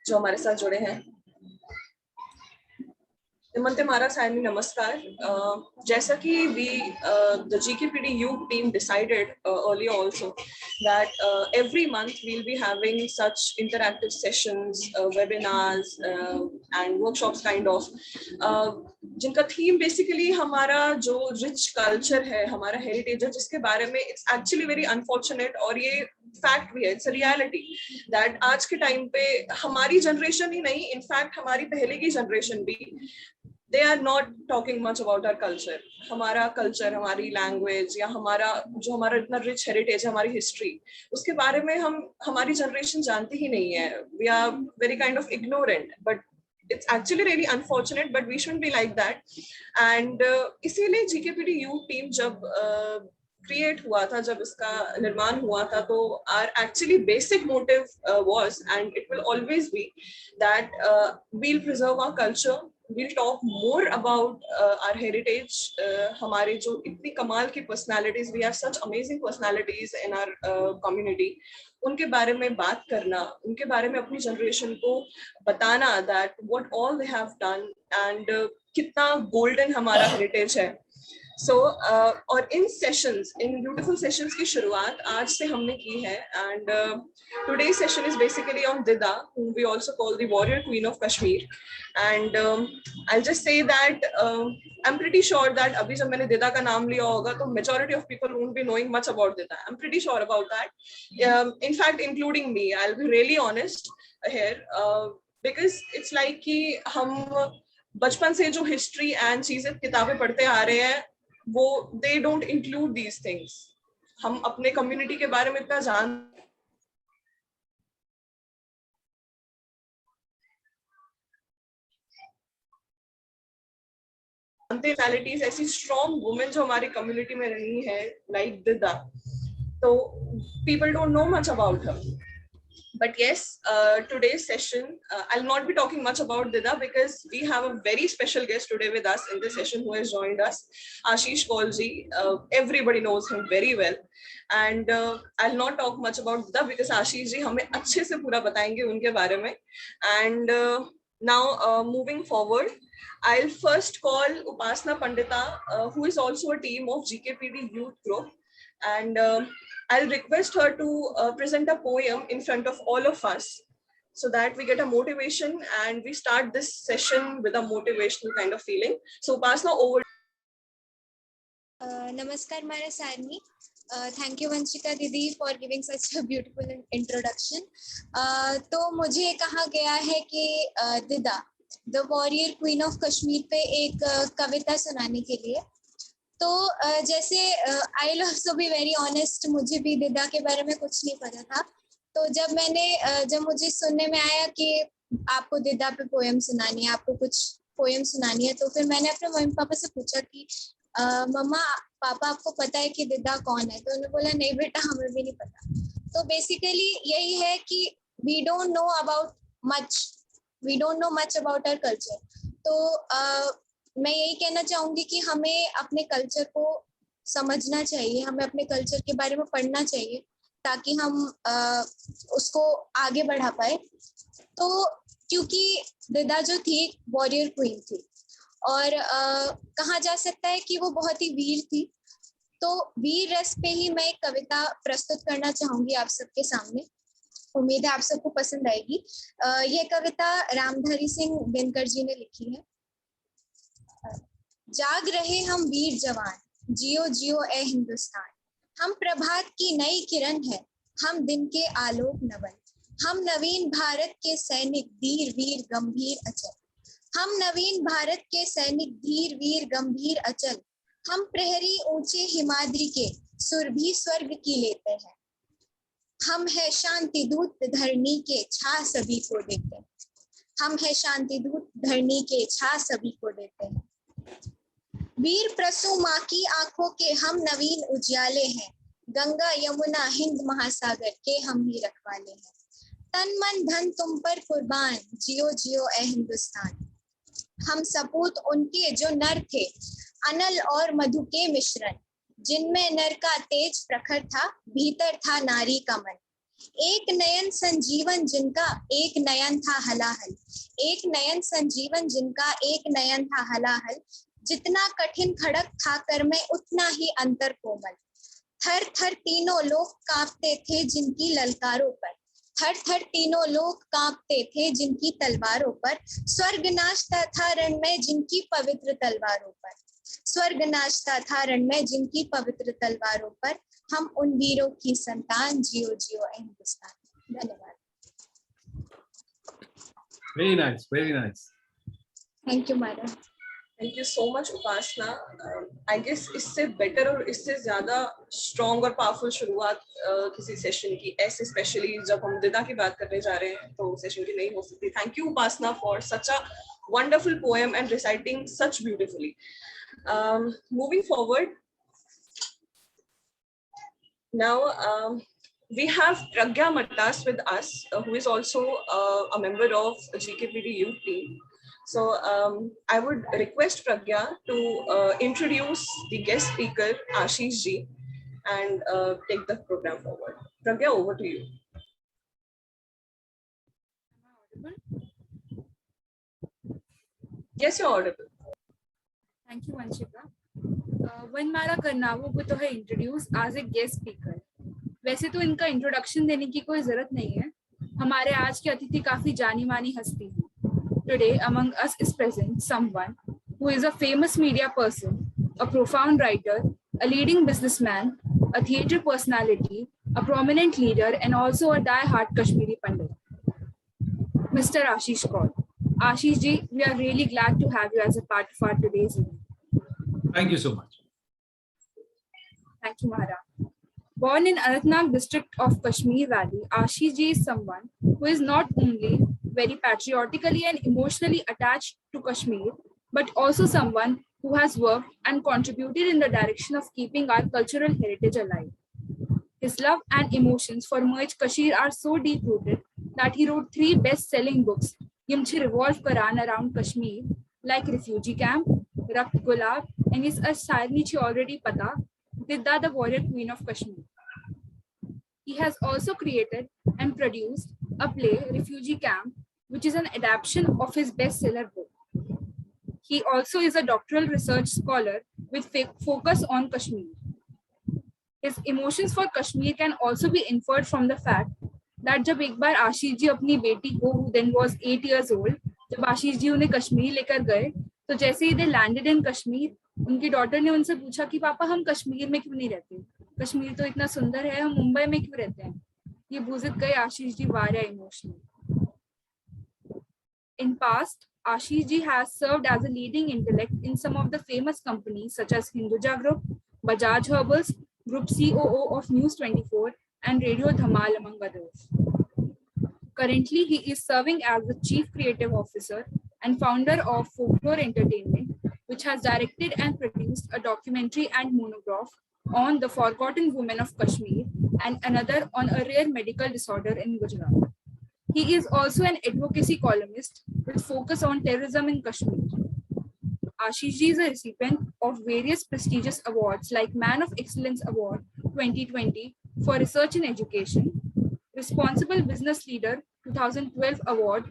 जो हमारे साथ जुड़े हैं। Himante Mara Saini, namaskar. जैसा कि the GKPD youth team decided earlier also that every month we'll be having such interactive sessions, webinars and workshops kind of, जिनका theme basically हमारा जो rich culture है, हमारा heritage है, जिसके बारे में it's actually very unfortunate और ये फैक्ट भी है, इट्स रियलिटी दैट आज के टाइम पे हमारी जनरेशन ही नहीं, इनफैक्ट हमारी पहले की जनरेशन भी they are not talking much about our culture. हमारा कल्चर, हमारी लैंग्वेज या हमारा इतना रिच हेरिटेज है, हमारी हिस्ट्री, उसके बारे में हमारी जनरेशन जानती ही नहीं है. We are very kind of ignorant, but it's actually really unfortunate, but we shouldn't be like that. And इसीलिए GKPD youth team जब क्रिएट हुआ था, जब इसका निर्माण हुआ था, तो our actually basic motive was and it will always be that we'll preserve our culture, we'll talk more about our heritage. हमारे जो इतनी कमाल की personalities, we have such amazing personalities in our community, उनके बारे में बात करना, उनके बारे में अपनी जनरेशन को बताना that what all they have done and कितना golden हमारा heritage है. So और इन सेशंस, इन ब्यूटीफुल सेशंस की शुरुआत आज से हमने की है. And today's session is basically on Dida, whom we also call the warrior queen of Kashmir. And I'll just say that I'm pretty sure that अभी जब मैंने Dida का नाम लिया होगा तो majority of people won't be knowing much about Dida. I'm pretty sure about that. In fact, including me, I'll be really honest here, because it's like कि हम बचपन से जो हिस्ट्री एंड चीजें किताबें पढ़ते आ रहे हैं, वो they don't include these things. हम अपने कम्युनिटी के बारे में इतना जानते, पर्सनैलिटीज, ऐसी स्ट्रॉन्ग वुमेन जो हमारी कम्युनिटी में रही है, लाइक दिदा, तो people don't know much about her. But yes, today's session, I'll not be talking much about Dida because we have a very special guest today with us in this session who has joined us, Ashish Kaulji. Everybody knows him very well. And I'll not talk much about Dida because Ashish ji हमें अच्छे से पूरा बताएंगे उनके बारे में. And now moving forward, I'll first call Upasna Pandita, who is also a team of GKPD youth group. And I'll request her to present a poem in front of all of us so that we get a motivation and we start this session with a motivational kind of feeling. So Upasna, over. Namaskar Mara Sarni. Thank you Vanshika Didi for giving such a beautiful introduction. तो मुझे कहा गया है कि Didda, the warrior queen of Kashmir पे एक कविता सुनाने के लिए. तो जैसे I will also be very honest, मुझे भी दिदा के बारे में कुछ नहीं पता था. तो जब मुझे सुनने में आया कि आपको दिदा पे पोएम सुनानी है, आपको कुछ पोएम सुनानी है, तो फिर मैंने अपने मम्मी पापा से पूछा कि मम्मा पापा आपको पता है कि दिदा कौन है? तो उन्होंने बोला नहीं बेटा, हमें भी नहीं पता. तो बेसिकली यही है कि we don't know much about our culture. तो मैं यही कहना चाहूंगी कि हमें अपने कल्चर को समझना चाहिए, हमें अपने कल्चर के बारे में पढ़ना चाहिए ताकि हम उसको आगे बढ़ा पाए. तो क्योंकि दिदा जो थी वॉरियर क्वीन थी और कहा जा सकता है कि वो बहुत ही वीर थी. तो वीर रस पे ही मैं एक कविता प्रस्तुत करना चाहूंगी आप सबके सामने. उम्मीद है आप सबको पसंद आएगी. यह कविता रामधारी सिंह दिनकर जी ने लिखी है. जाग रहे हम वीर जवान, जियो जियो ए हिंदुस्तान. हम प्रभात की नई किरण है, हम दिन के आलोक नवन. हम नवीन भारत के सैनिक धीर वीर गंभीर अचल. हम नवीन भारत के सैनिक धीर वीर गंभीर अचल. हम प्रहरी ऊंचे हिमाद्री के, सुर भी स्वर्ग की लेते हैं. हम है शांति दूत धरनी के, छा सभी को देते हैं. हम है शांति दूत धरनी के, छा सभी को देते हैं. वीर प्रसू माँ की आंखों के हम नवीन उजियाले हैं. गंगा यमुना हिंद महासागर के हम ही रखवाले हैं. तन मन धन तुम पर कुर्बान, जियो जियो ए हिंदुस्तान. हम सपूत उनके जो नर थे, अनल और मधु के मिश्रण. जिनमें नर का तेज प्रखर था, भीतर था नारी का मन. एक नयन संजीवन जिनका एक नयन था हलाहल, एक नयन संजीवन जिनका एक नयन था हलाहल, जितना कठिन खड़क था कर में उतना ही अंतर कोमल। थर थर तीनों लोग कांपते थे जिनकी ललकारों पर, थर थर तीनों लोग कांपते थे जिनकी तलवारों पर, स्वर्ग नाचता था रण में जिनकी पवित्र तलवारों पर, स्वर्ग नाचता था रण में जिनकी पवित्र तलवारों पर, हम उन वीरों की संतान, जियो जियो ए हिंदुस्तान। धन्यवाद। Very nice, very nice. Thank you madam. Thank you so much Upasana. I guess इससे बेटर और इससे ज्यादा स्ट्रॉन्ग और पावरफुल शुरुआत किसी सेशन की, ऐसे स्पेशली जब हम दिदा की बात करने जा रहे हैं तो सेशन की नहीं हो सकती। Thank you Upasana for such a wonderful poem and reciting such beautifully. Moving forward, now we have Pragya Mattas with us, who is also a member of GKPD youth team. So I would request Pragya to introduce the guest speaker Ashish ji and take the program forward. Pragya, over to you. Yes, you're audible. Thank you, Vanshika. Vanmala करनावो को तो है introduce as a guest speaker. वैसे तो इनका introduction देने की कोई जरूरत नहीं है, हमारे आज के अतिथि काफी जानी मानी हस्ती हैं। Today among us is present someone who is a famous media person, a profound writer, a leading businessman, a theatre personality, a prominent leader and also a die-hard Kashmiri pandit, Mr. Ashish Kaul. Ashish ji, we are really glad to have you as a part of our today's event. Thank you so much. Thank you, Mahara. Born in Anantnag district of Kashmir Valley, Ashish ji is someone who is not only very patriotically and emotionally attached to Kashmir, but also someone who has worked and contributed in the direction of keeping our cultural heritage alive. His love and emotions for Moij Kashmir are so deep-rooted that he wrote 3 best-selling books, Yimchi revolve Quran around Kashmir, like Refugee Camp, Rakt Gulab, and is a Sarnichi already pata, Didda the Warrior Queen of Kashmir. He has also created and produced a play, Refugee Camp, which is an adaptation of his bestseller book. He also is a doctoral research scholar with focus on Kashmir. His emotions for Kashmir can also be inferred from the fact that जब एक बार आशीष जी अपनी बेटी को, who then was 8 years old, जब आशीष जी उन्हें कश्मीर लेकर गए, तो जैसे ही they landed in कश्मीर, उनकी डॉटर ने उनसे पूछा कि पापा हम कश्मीर में क्यों नहीं रहते, कश्मीर तो इतना सुंदर है, हम मुंबई में क्यों रहते हैं। ये बुझत गए आशीष जी वारिया emotional. In past, Ashish ji has served as a leading intellect in some of the famous companies such as Hinduja Group, Bajaj Herbals, Group COO of News 24, and Radio Dhamal, among others. Currently, he is serving as the Chief Creative Officer and founder of Folklore Entertainment, which has directed and produced a documentary and monograph on the forgotten women of Kashmir and another on a rare medical disorder in Gujarat. He is also an advocacy columnist with focus on terrorism in Kashmir. Ashish ji is a recipient of various prestigious awards like Man of Excellence Award 2020 for Research in Education, Responsible Business Leader 2012 Award,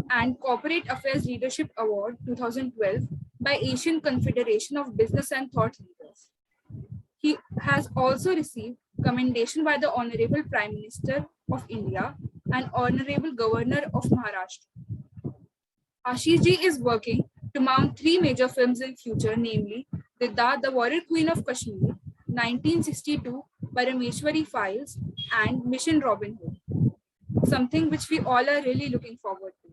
and Corporate Affairs Leadership Award 2012 by Asian Confederation of Business and Thought Leaders. He has also received commendation by the Honorable Prime Minister of India and Honorable Governor of Maharashtra. Ashish ji is working to mount 3 major films in future, namely Didda, the Warrior Queen of Kashmir, 1962, Parameshwari Files, and Mission Robin Hood, something which we all are really looking forward to.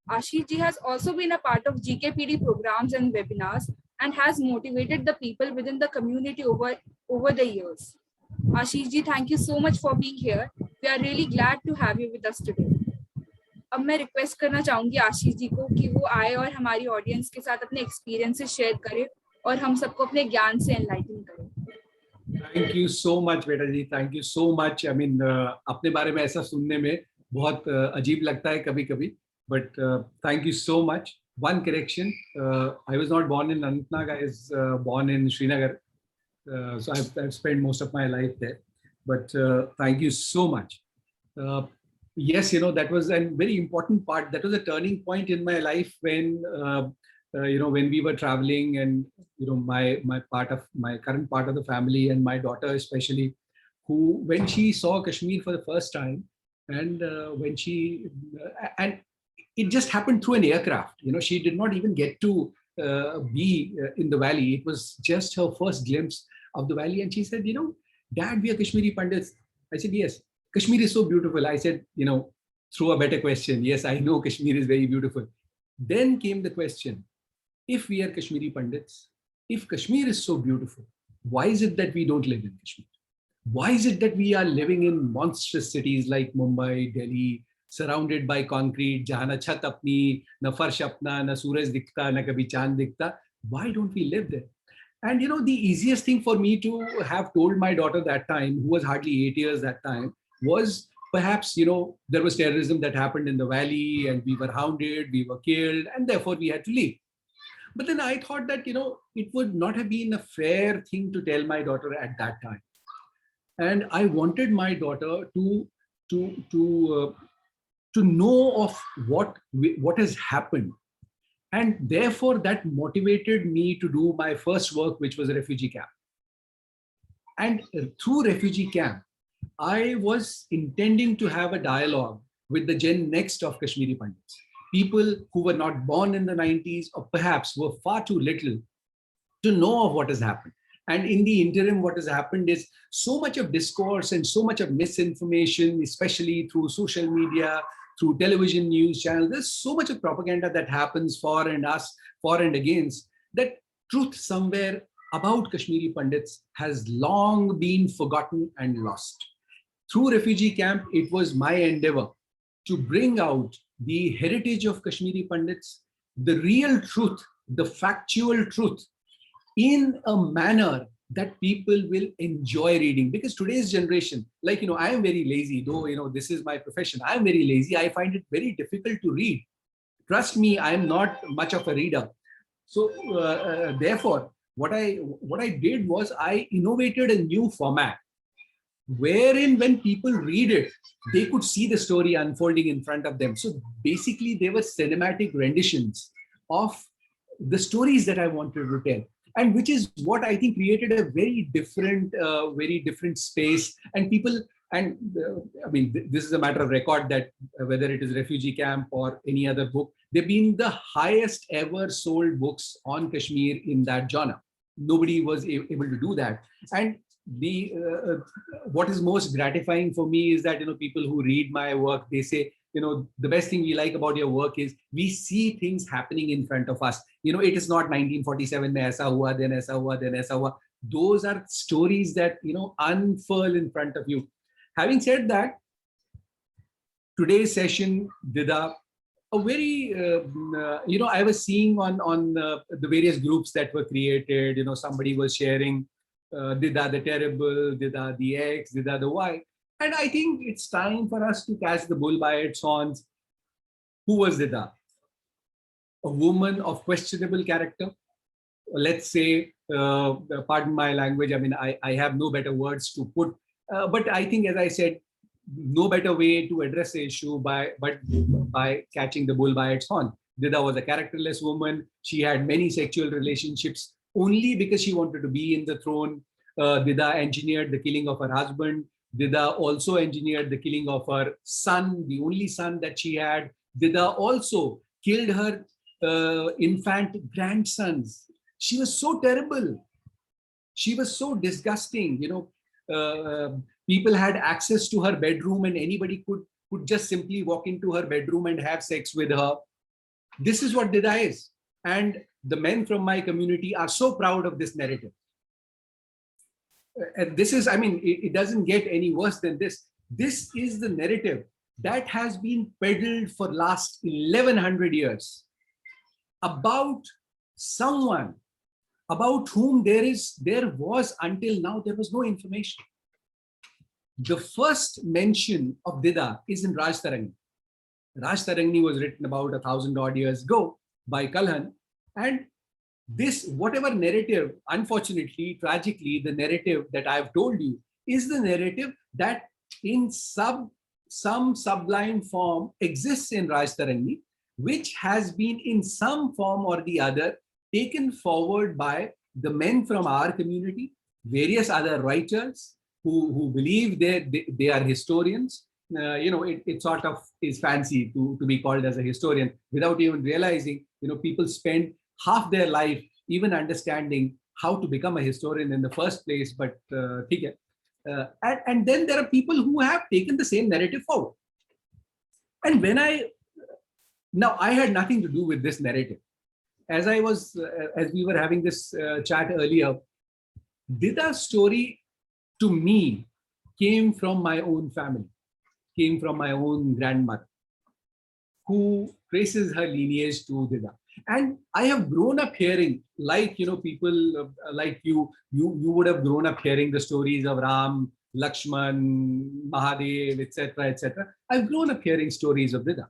Ashish ji has also been a part of GKPD programs and webinars and has motivated the people within the community over the years. Ashish ji, thank you so much for being here. We are really glad to have you with us today. अब मैं request करना चाहूंगी आशीष जी को कि वो आए और हमारी ऑडियंस के साथ अपने एक्सपीरियंसेस शेयर करें और हम सबको अपने ज्ञान से एनलाइटन करें। Thank you so much, बेटा जी. Thank you so much. I mean, अपने बारे में ऐसा सुनने में बहुत अजीब लगता है कभी-कभी, but thank you so much. One correction, I was not born in Anantnag. I was born in Srinagar. So I've spent most of my life there. But thank you so much Yes, that was a very important part. That was a turning point in my life when, when we were traveling, and my current part of the family and my daughter especially, who when she saw Kashmir for the first time, and and it just happened through an aircraft. She did not even get to be in the valley. It was just her first glimpse of the valley, and she said, "Dad, we are Kashmiri Pandits." I said, "Yes." Kashmir is so beautiful. I said, through a better question. Yes, I know Kashmir is very beautiful. Then came the question, if we are Kashmiri Pandits, if Kashmir is so beautiful, why is it that we don't live in Kashmir? Why is it that we are living in monstrous cities like Mumbai, Delhi, surrounded by concrete, jahan na chhat apni, na farsh apna, na suraj dikhta, na kabhi chand dikhta? Why don't we live there? And the easiest thing for me to have told my daughter that time, who was hardly 8 years that time, was perhaps, there was terrorism that happened in the valley and we were hounded, we were killed, and therefore we had to leave. But then I thought that, it would not have been a fair thing to tell my daughter at that time. And I wanted my daughter to know of what has happened. And therefore that motivated me to do my first work, which was a refugee camp. And through refugee camp, I was intending to have a dialogue with the Gen Next of Kashmiri Pandits, people who were not born in the 90s or perhaps were far too little to know of what has happened. And in the interim, what has happened is so much of discourse and so much of misinformation, especially through social media, through television news channels. There's so much of propaganda that happens for and us, for and against, that truth somewhere about Kashmiri Pandits has long been forgotten and lost. Through refugee camp, it was my endeavor to bring out the heritage of Kashmiri Pandits, the real truth, the factual truth, in a manner that people will enjoy reading. Because today's generation, like, I am very lazy, though, this is my profession. I am very lazy. I find it very difficult to read. Trust me, I am not much of a reader. So therefore, what I did was I innovated a new format wherein when people read it, they could see the story unfolding in front of them. So basically, they were cinematic renditions of the stories that I wanted to tell. And which is what I think created a very different space. And people, and I mean, this is a matter of record that whether it is Refugee Camp or any other book, they've been the highest ever sold books on Kashmir in that genre. Nobody was able to do that. And the what is most gratifying for me is that, people who read my work, they say, the best thing we like about your work is we see things happening in front of us. It is not 1947 mein aisa hua, then aisa hua, then aisa hua. Those are stories that, unfurl in front of you. Having said that, today's session, Dida, a very, I was seeing on the various groups that were created, somebody was sharing Dida the Terrible, Dida the X, Dida the Y. And I think it's time for us to catch the bull by its horns. Who was Dida? A woman of questionable character. Let's say, pardon my language, I mean, I have no better words to put. But I think, as I said, no better way to address the issue but by catching the bull by its horn. Dida was a characterless woman. She had many sexual relationships only because she wanted to be in the throne. Dida engineered the killing of her husband. Dida also engineered the killing of her son, the only son that she had. Dida also killed her infant grandsons. She was so terrible. She was so disgusting. People had access to her bedroom and anybody could just simply walk into her bedroom and have sex with her. This is what Dida is. And the men from my community are so proud of this narrative. And this is, I mean, it doesn't get any worse than this. This is the narrative that has been peddled for last 1100 years about someone about whom there was until now, there was no information. The first mention of Dida is in Raj Tarangni. Raj Tarangni was written about 1,000 odd years ago by Kalhan. And this, whatever narrative, unfortunately, tragically, the narrative that I've told you is the narrative that in some sublime form exists in Rajtarangi, which has been in some form or the other taken forward by the men from our community, various other writers who believe they are historians. It sort of is fancy to be called as a historian without even realizing, people spend half their life even understanding how to become a historian in the first place. But and then there are people who have taken the same narrative forward. And now I had nothing to do with this narrative. As we were having this chat earlier, Dida's story to me came from my own family, came from my own grandmother, who traces her lineage to Dida. And I have grown up hearing, like, people like you would have grown up hearing the stories of Ram, Lakshman, Mahadev, etc., etc. I've grown up hearing stories of Dida.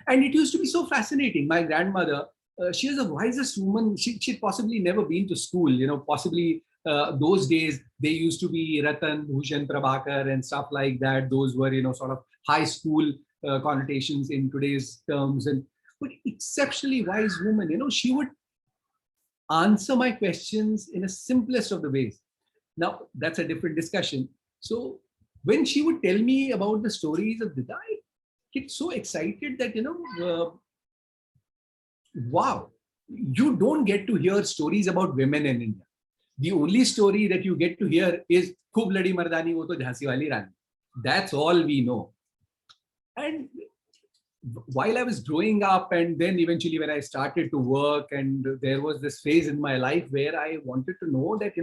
And it used to be so fascinating. My grandmother, she was the wisest woman. She'd possibly never been to school, possibly those days they used to be Ratan, Bhushan, Prabhakar and stuff like that. Those were, sort of high school connotations in today's terms. But exceptionally wise woman, she would answer my questions in the simplest of the ways. Now, that's a different discussion. So when she would tell me about the stories of Dida, I get so excited that, wow, you don't get to hear stories about women in India. The only story that you get to hear is Khub Ladi Mardani Wo To Jhansi Wali Rani. That's all we know. And while I was growing up, and then eventually when I started to work, and there was this phase in my life where I wanted to know that,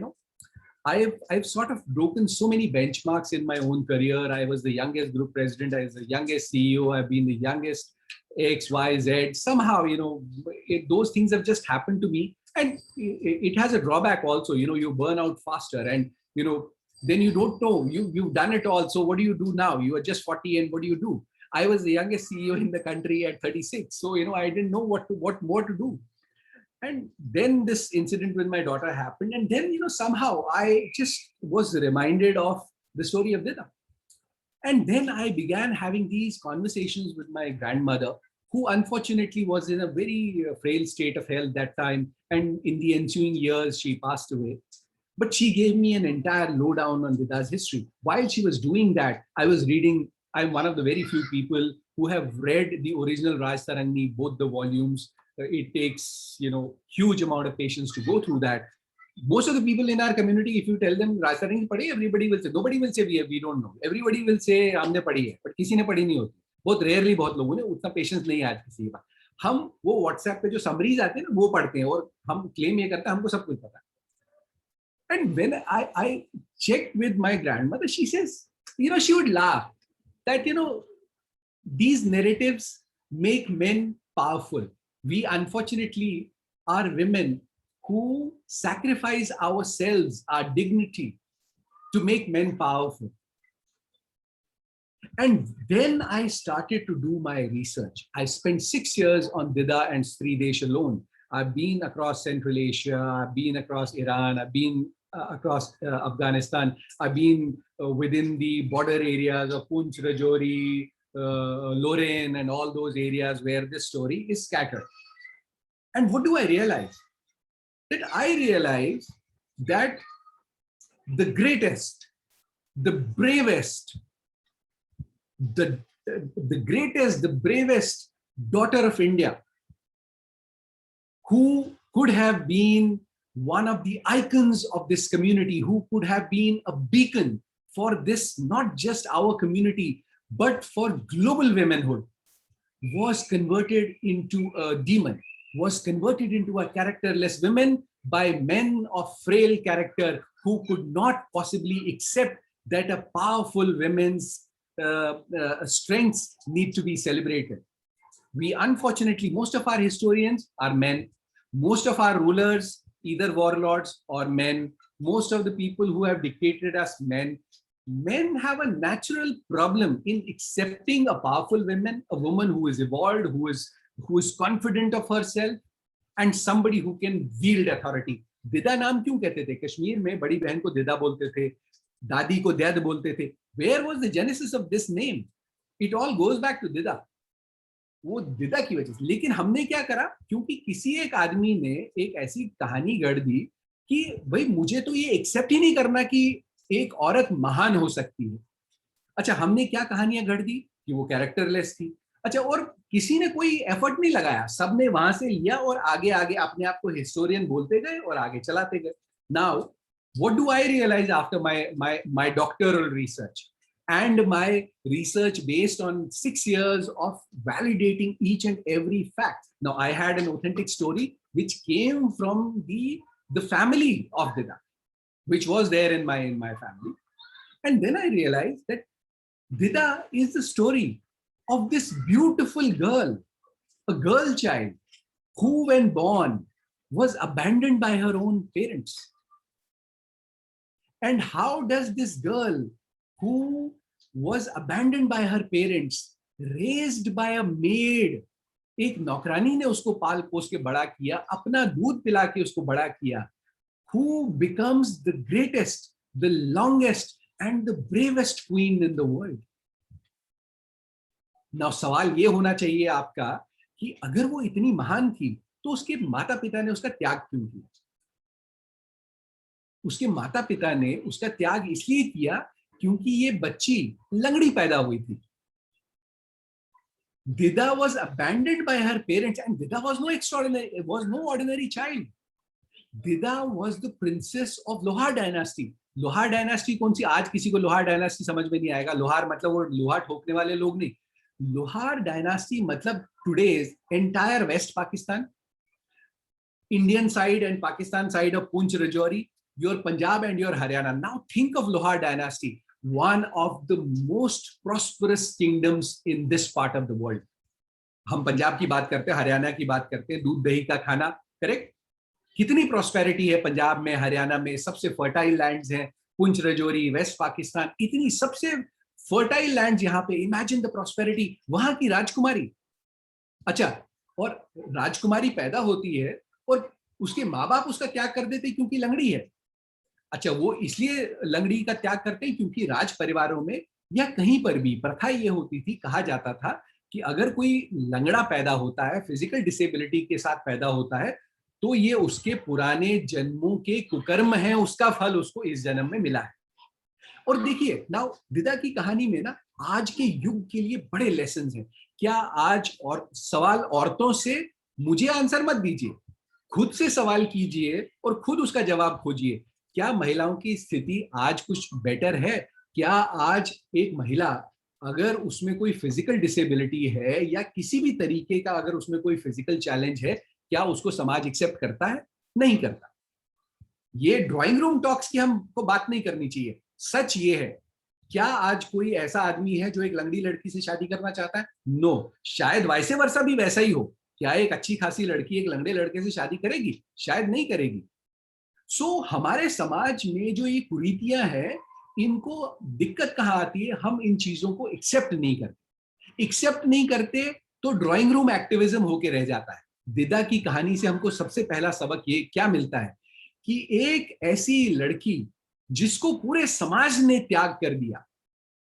I've sort of broken so many benchmarks in my own career. I was the youngest group president. I was the youngest CEO. I've been the youngest X, Y, Z. Somehow, those things have just happened to me. And it has a drawback also. You burn out faster, and, then you don't know. You've done it all. So what do you do now? You are just 40, and what do you do? I was the youngest CEO in the country at 36. So, I didn't know what more to do. And then this incident with my daughter happened. And then, somehow I just was reminded of the story of Dida. And then I began having these conversations with my grandmother, who unfortunately was in a very frail state of health that time. And in the ensuing years, she passed away. But she gave me an entire lowdown on Dida's history. While she was doing that, I was reading. I'm one of the very few people who have read the original Rajtarangi, both the volumes. It takes, huge amount of patience to go through that. Most of the people in our community, if you tell them Rajtarangi padhi, everybody will say, nobody will say we don't know. Everybody will say हमने पढ़ी है, but किसी ने पढ़ी नहीं होती. बहुत rarely बहुत लोगों ने उतना patience नहीं आज किसी के पास. हम वो WhatsApp पे जो summaries आते हैं ना, वो पढ़ते हैं और हम claim ये करते हैं हमको सब कुछ पता है. And when I checked with my grandmother, she says, she would laugh that, these narratives make men powerful. We unfortunately are women who sacrifice ourselves, our dignity, to make men powerful. And then I started to do my research. I spent 6 years on Dida and Sri Desh alone. I've been across Central Asia, I've been across Iran, I've been across Afghanistan, I've been within the border areas of Poonch, Rajouri, Lorraine, and all those areas where this story is scattered. And what do I realize? That I realize that the greatest, the bravest, the greatest, the bravest daughter of India, who could have been one of the icons of this community, who could have been a beacon for this, not just our community, but for global womanhood, was converted into a demon, was converted into a characterless woman by men of frail character who could not possibly accept that a powerful woman's strengths need to be celebrated. We unfortunately, most of our historians are men, most of our rulers, either warlords or men, most of the people who have dictated us men. Men have a natural problem in accepting a powerful woman, a woman who is evolved, who is confident of herself, and somebody who can wield authority. Dida naam क्यों कहते थे? कश्मीर में बड़ी बहन को दिदा बोलते थे, दादी को दैद बोलते थे. Where was the genesis of this name? It all goes back to Didda, वो दिदा की वजह से। लेकिन हमने क्या करा, क्योंकि किसी एक आदमी ने एक ऐसी कहानी गढ़ दी कि भाई मुझे तो ये एक्सेप्ट ही नहीं करना कि एक औरत महान हो सकती है। अच्छा, हमने क्या कहानियां गढ़ दी कि वो कैरेक्टरलेस थी। अच्छा, और किसी ने कोई एफर्ट नहीं लगाया, सबने वहां से लिया और आगे आगे अपने आप को हिस्टोरियन बोलते गए और आगे चलाते गए। Now what do I realize after my doctoral research and my research based on 6 years of validating each and every fact? Now I had an authentic story which came from the family of Dida, which was there in my family. And then I realized that Dida is the story of this beautiful girl, a girl child who when born was abandoned by her own parents. And how does this girl who was abandoned by her parents, raised by a maid, एक नौकरानी ने उसको पाल पोस के बड़ा किया, अपना दूध पिला के उसको बड़ा किया, who becomes the greatest, the longest and the bravest queen in the world? Now सवाल ये होना चाहिए आपका कि अगर वो इतनी महान थी तो उसके माता पिता ने उसका त्याग क्यों किया? उसके माता पिता ने उसका त्याग इसलिए किया क्योंकि ये बच्ची लंगड़ी पैदा हुई थी। Dida was abandoned by her parents and Dida was no ordinary child. Dida was the princess of Lohar dynasty. लोहार डायनास्टी कौन सी? आज किसी को लोहार डायनास्टी समझ में नहीं आएगा। लोहार मतलब वो लोहा ठोकने वाले लोग नहीं। लोहार डायनास्टी मतलब today's entire West Pakistan, Indian side and Pakistan side of Poonch Rajouri, your Punjab and your Haryana. Now think of Lohar dynasty, one of the most prosperous kingdoms in this part of the world. हम पंजाब की बात करते हैं, हरियाणा की बात करते हैं, दूध दही का खाना, करेक्ट? कितनी प्रॉस्पेरिटी है पंजाब में, हरियाणा में, सबसे फर्टाइल लैंड्स हैं, पुंछ रजौरी, वेस्ट पाकिस्तान, इतनी सबसे फर्टाइल लैंड्स यहाँ पे। Imagine the prosperity. वहां की राजकुमारी, अच्छा, और राजकुमारी पैदा होती है और उसके माँ बाप उसका त्याग कर देते क्योंकि लंगड़ी है। अच्छा, वो इसलिए लंगड़ी का त्याग करते हैं क्योंकि राज परिवारों में या कहीं पर भी प्रथा ये होती थी, कहा जाता था कि अगर कोई लंगड़ा पैदा होता है, फिजिकल डिसेबिलिटी के साथ पैदा होता है, तो ये उसके पुराने जन्मों के कुकर्म है, उसका फल उसको इस जन्म में मिला है। और देखिए, नाउ दिदा की कहानी में ना आज के युग के लिए बड़े लेसन हैं। क्या आज और सवाल औरतों से मुझे आंसर मत दीजिए, खुद से सवाल कीजिए और खुद उसका जवाब खोजिए। क्या महिलाओं की स्थिति आज कुछ बेटर है? क्या आज एक महिला अगर उसमें कोई फिजिकल डिसेबिलिटी है या किसी भी तरीके का अगर उसमें कोई फिजिकल चैलेंज है, क्या उसको समाज एक्सेप्ट करता है? नहीं करता। ये ड्राइंग रूम टॉक्स की हमको बात नहीं करनी चाहिए। सच ये है, क्या आज कोई ऐसा आदमी है जो एक लंगड़ी लड़की से शादी करना चाहता है? नो। शायद वैसे वर्षा भी वैसा ही हो। क्या एक अच्छी खासी लड़की एक लंगड़े लड़के से शादी करेगी? शायद नहीं करेगी। सो हमारे समाज में जो ये कुरीतियां हैं, इनको दिक्कत कहाँ आती है? हम इन चीजों को एक्सेप्ट नहीं करते। एक्सेप्ट नहीं करते तो ड्राइंग रूम एक्टिविज्म होके रह जाता है। दिदा की कहानी से हमको सबसे पहला सबक ये क्या मिलता है कि एक ऐसी लड़की जिसको पूरे समाज ने त्याग कर दिया,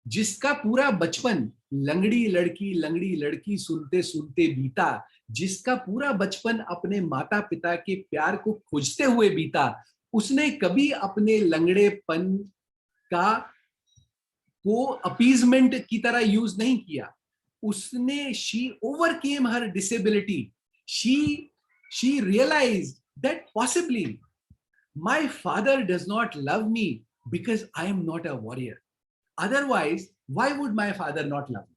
जिसका पूरा बचपन लंगड़ी लड़की सुनते सुनते बीता, जिसका पूरा बचपन अपने माता पिता के प्यार को खोजते हुए बीता, उसने कभी अपने लंगड़ेपन का को अपीजमेंट की तरह यूज नहीं किया। उसने she overcame her disability. she realized that possibly my father does not love me because I am not a warrior. Otherwise, why would my father not love me?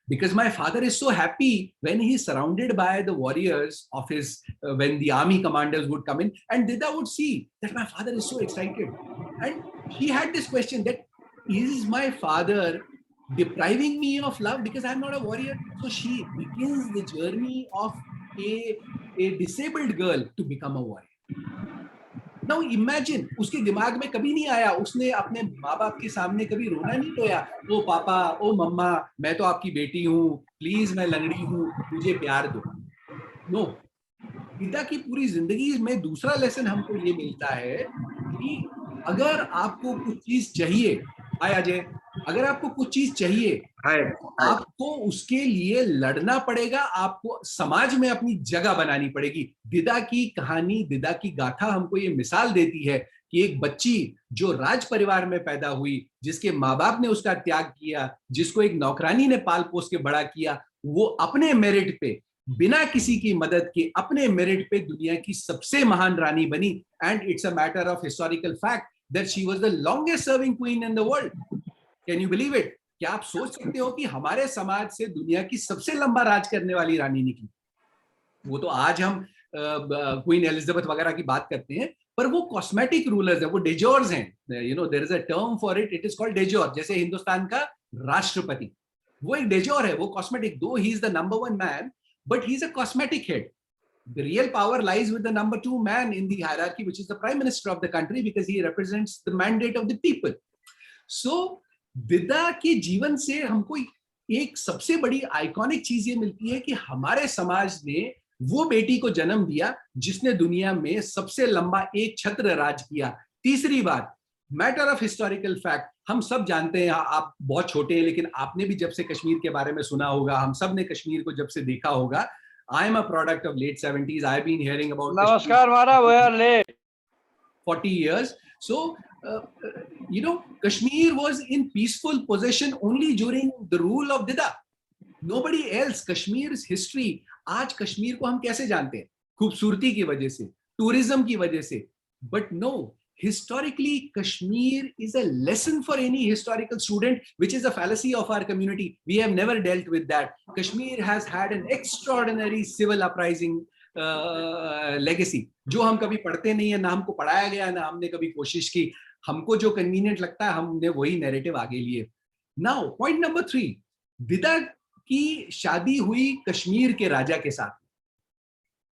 Because my father is so happy when he is surrounded by the warriors of his, when the army commanders would come in, and Dida would see that my father is so excited. And she had this question that, is my father depriving me of love because I am not a warrior? So she begins the journey of a disabled girl to become a warrior. Now imagine, उसके दिमाग में कभी नहीं आया, उसने अपने माँ बाप के सामने कभी रोना नहीं रोया, ओ पापा, ओ मम्मा, मैं तो आपकी बेटी हूँ, प्लीज मैं लंगड़ी हूँ, मुझे प्यार दो। नो। पिता की पूरी जिंदगी में दूसरा लेसन हमको ये मिलता है कि अगर आपको कुछ चीज चाहिए, अजय, अगर आपको कुछ चीज चाहिए आपको उसके लिए लड़ना पड़ेगा, आपको समाज में अपनी जगह बनानी पड़ेगी। दिदा की कहानी, दिदा की गाथा हमको ये मिसाल देती है कि एक बच्ची जो राज परिवार में पैदा हुई, जिसके माँ बाप ने उसका त्याग किया, जिसको एक नौकरानी ने पाल पोस के बड़ा किया, वो अपने मेरिट पे, बिना किसी की मदद के, अपने मेरिट पे दुनिया की सबसे महान रानी बनी। And it's a matter of historical fact that she was the longest serving queen in the world. Can you believe it? क्या आप सोच सकते हो कि हमारे समाज से दुनिया की सबसे लंबा राज करने वाली रानी निकली? वो तो आज हम क्वीन एलिजाबेथ वगैरह की बात करते हैं, पर वो कॉस्मेटिक रूलर्स है, वो डेजोर्स हैं। You know there is a term for it, it is called डेजोर। जैसे हिंदुस्तान का राष्ट्रपति, वो एक डेजोर है, वो कॉस्मेटिक, दो he is the number 1 man, but he is a cosmetic head. The real power lies with the number 2 man in the hierarchy, which is the prime minister of the country, because he represents the mandate of the people. So दिदा के जीवन से हमको एक सबसे बड़ी iconic चीज ये मिलती है कि हमारे समाज ने वो बेटी को जन्म दिया जिसने दुनिया में सबसे लंबा एक छत्र राज किया. तीसरी बात, मैटर ऑफ हिस्टोरिकल फैक्ट, हम सब जानते हैं, आप बहुत छोटे हैं लेकिन आपने भी जब से कश्मीर के बारे में सुना होगा, हम सब ने कश्मीर को जब से देखा होगा. I am a product of late 70s. I've been hearing about Namaskar, Mara, we are late. 40 years. So, you know, Kashmir was in peaceful possession only during the rule of Dida. Nobody else. Kashmir's history. आज कश्मीर को हम कैसे जानते हैं? खूबसूरती की वजह से, टूरिज्म की वजह से. But no, historically, Kashmir is a lesson for any historical student, which is a fallacy of our community. We have never dealt with that. Kashmir has had an extraordinary civil uprising legacy, जो हम कभी पढ़ते नहीं है, ना हमको पढ़ाया गया, ना हमने कभी कोशिश की. हमको जो कन्वीनियंट लगता है हमने वही नैरेटिव आगे लिए. Now, point number 3, दिदा की शादी हुई कश्मीर के राजा के साथ,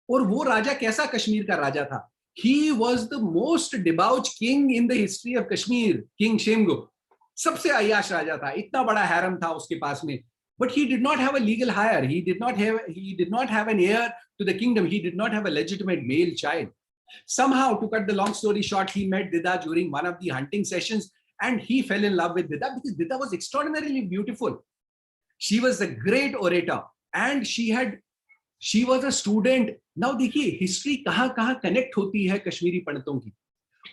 और वो राजा कैसा कश्मीर का राजा था? He was the most debauched king in the history of Kashmir, King Shemgupta. सबसे अय्याश राजा था, इतना बड़ा हैरम था उसके पास में. But he did not have a legal heir. He did not have an heir to the kingdom. He did not have a legitimate male child. Somehow, to cut the long story short, he met Dida during one of the hunting sessions, and he fell in love with Dida because Dida was extraordinarily beautiful. She was a great orator, and she was a student. Now देखिए history कहाँ connect होती है कश्मीरी पंडितों की,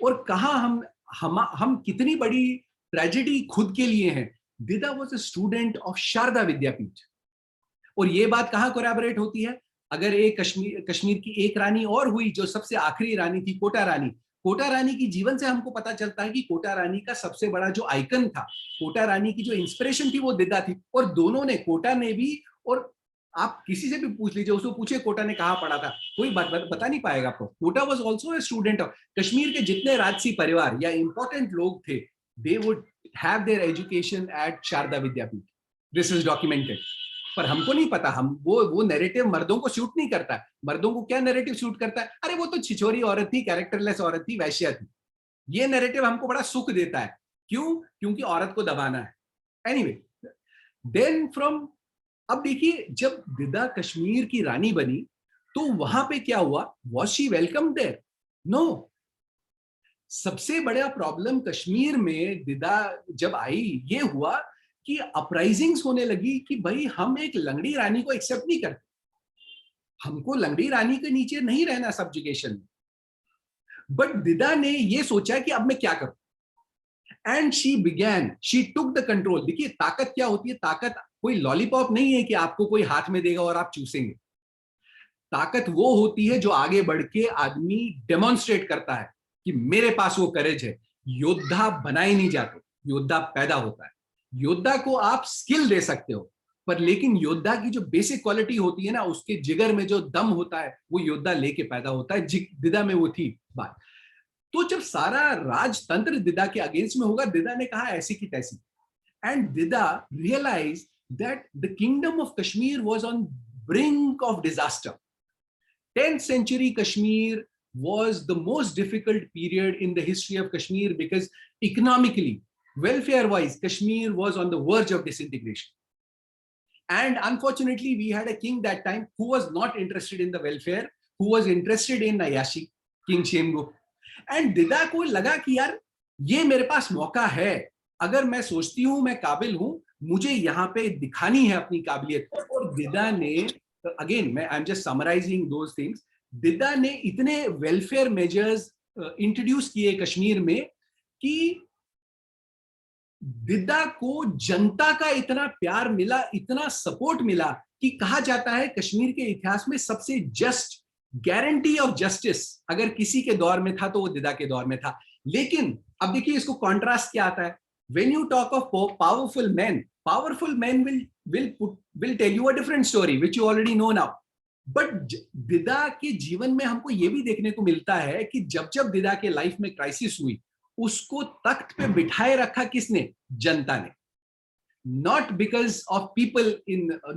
और कहाँ हम कितनी बड़ी ट्रेजेडी खुद के लिए हैं. Didda was a student of Sharada Vidyapeeth, और ये बात कहाँ कोलैबोरेट होती है? अगर एक कश्मीर की एक रानी और हुई जो सबसे आखिरी रानी थी, कोटा रानी. कोटा रानी की जीवन से हमको पता चलता है कि कोटा रानी का सबसे बड़ा जो आइकन था, कोटा रानी की जो इंस्पिरेशन थी, वो दिदा थी. और दोनों ने, कोटा ने भी, और आप किसी से भी पूछ लीजिए, उसको पूछिए कोटा ने कहाँ पढ़ा था, कोई बता नहीं पाएगा आपको. Kota was also a student of Kashmir के जितने राजसी परिवार या इंपॉर्टेंट लोग थे, they would have their education at Sharada Vidyapeeth. This is documented. पर हमको नहीं पता, हम वो नैरेटिव मर्दों को सूट नहीं करता. मर्दों को क्या नैरेटिव सूट करता है? अरे वो तो छिछोरी औरत थी, कैरेक्टरलेस औरत थी, वैश्या थी. ये नैरेटिव हमको बड़ा सुख देता है. क्यों? क्योंकि औरत को दबाना है. एनीवे, देन फ्रॉम, अब देखिए जब दिदा कश्मीर की रानी बनी तो वहां पे क्या हुआ? Was she welcome there? No. सबसे बड़ा प्रॉब्लम कश्मीर में दिदा जब आई, ये हुआ कि अपराइजिंग्स होने लगी कि भाई हम एक लंगड़ी रानी को एक्सेप्ट नहीं करते, हमको लंगड़ी रानी के नीचे नहीं रहना सब्जुगेशन में. बट दिदा ने ये सोचा कि अब मैं क्या करूं, and she took the control. देखिए ताकत क्या होती है? ताकत कोई लॉलीपॉप नहीं है कि आपको कोई हाथ में देगा और आप चूसेंगे. ताकत वो होती है जो आगे बढ़ के आदमी डेमोन्स्ट्रेट करता है कि मेरे पास वो करेज है. योद्धा बनाए नहीं जाते, योद्धा पैदा होता है. योद्धा को आप स्किल दे सकते हो, पर लेकिन योद्धा की जो बेसिक क्वालिटी होती है ना, उसके जिगर में जो दम होता है, वो योद्धा लेके पैदा होता है. दिदा में वो थी बात. तो जब सारा राजतंत्र दिदा के अगेंस्ट में होगा, दिदा ने कहा ऐसी की तैसी. And Didda realise that the kingdom of Kashmir was on brink of disaster. 10th century Kashmir was the most difficult period in the history of Kashmir because economically, welfare wise, Kashmir was on the verge of disintegration. And unfortunately, we had a king that time who was not interested in the welfare, who was interested in Ayashi, King Shemgupta. And दिदा को लगा कि यार ये मेरे पास मौका है, अगर मैं सोचती हूं मैं काबिल हूं मुझे यहाँ पे दिखानी है अपनी काबिलियत। और दिदा ने, अगेन मैं I am just summarising those things, Didda ने इतने वेलफेयर मेजर्स इंट्रोड्यूस किए कश्मीर में कि दिदा को जनता का इतना प्यार मिला, इतना सपोर्ट मिला कि कहा जाता है कश्मीर के इतिहास में सबसे जस्ट, गारंटी ऑफ जस्टिस अगर किसी के दौर में था तो वो दिदा के दौर में था। लेकिन अब देखिए इसको कॉन्ट्रास्ट क्या आता है। When you talk of powerful men will tell you a different story which you already know now. But दिदा के जीवन में हमको ये भी देखने को मिलता है कि जब जब दिदा के लाइफ में क्राइसिस हुई, उसको तख्त पे बिठाए रखा किसने? जनता ने। Not because of people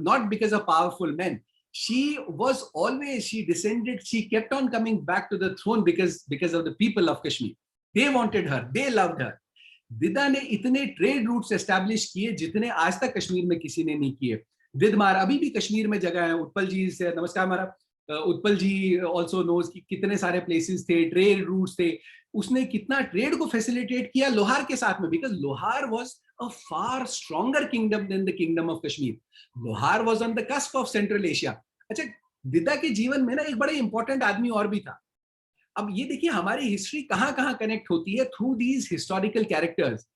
not because of powerful men. She was always, she descended, she kept on coming back to the throne because of the people of Kashmir. They wanted her, they loved her. दिदा ने इतने trade routes establish किए जितने आज तक कश्मीर में किसी ने नहीं किए। दिदमार अभी भी कश्मीर में जगह है। उत्पल जी से नमस्कार हमारा, उत्पल जी ऑल्सो नोज कि कितने सारे प्लेसेस थे, ट्रेड रूट्स थे। उसने कितना ट्रेड को फैसिलिटेट किया लोहार के साथ में, because Lohar was a far stronger kingdom than the kingdom of Kashmir. Lohar was on the cusp of central Asia. अच्छा, दिदा के जीवन में ना एक बड़ा इंपॉर्टेंट आदमी और भी था। अब ये देखिए हमारी हिस्ट्री कहां कहां कनेक्ट होती है through these historical characters.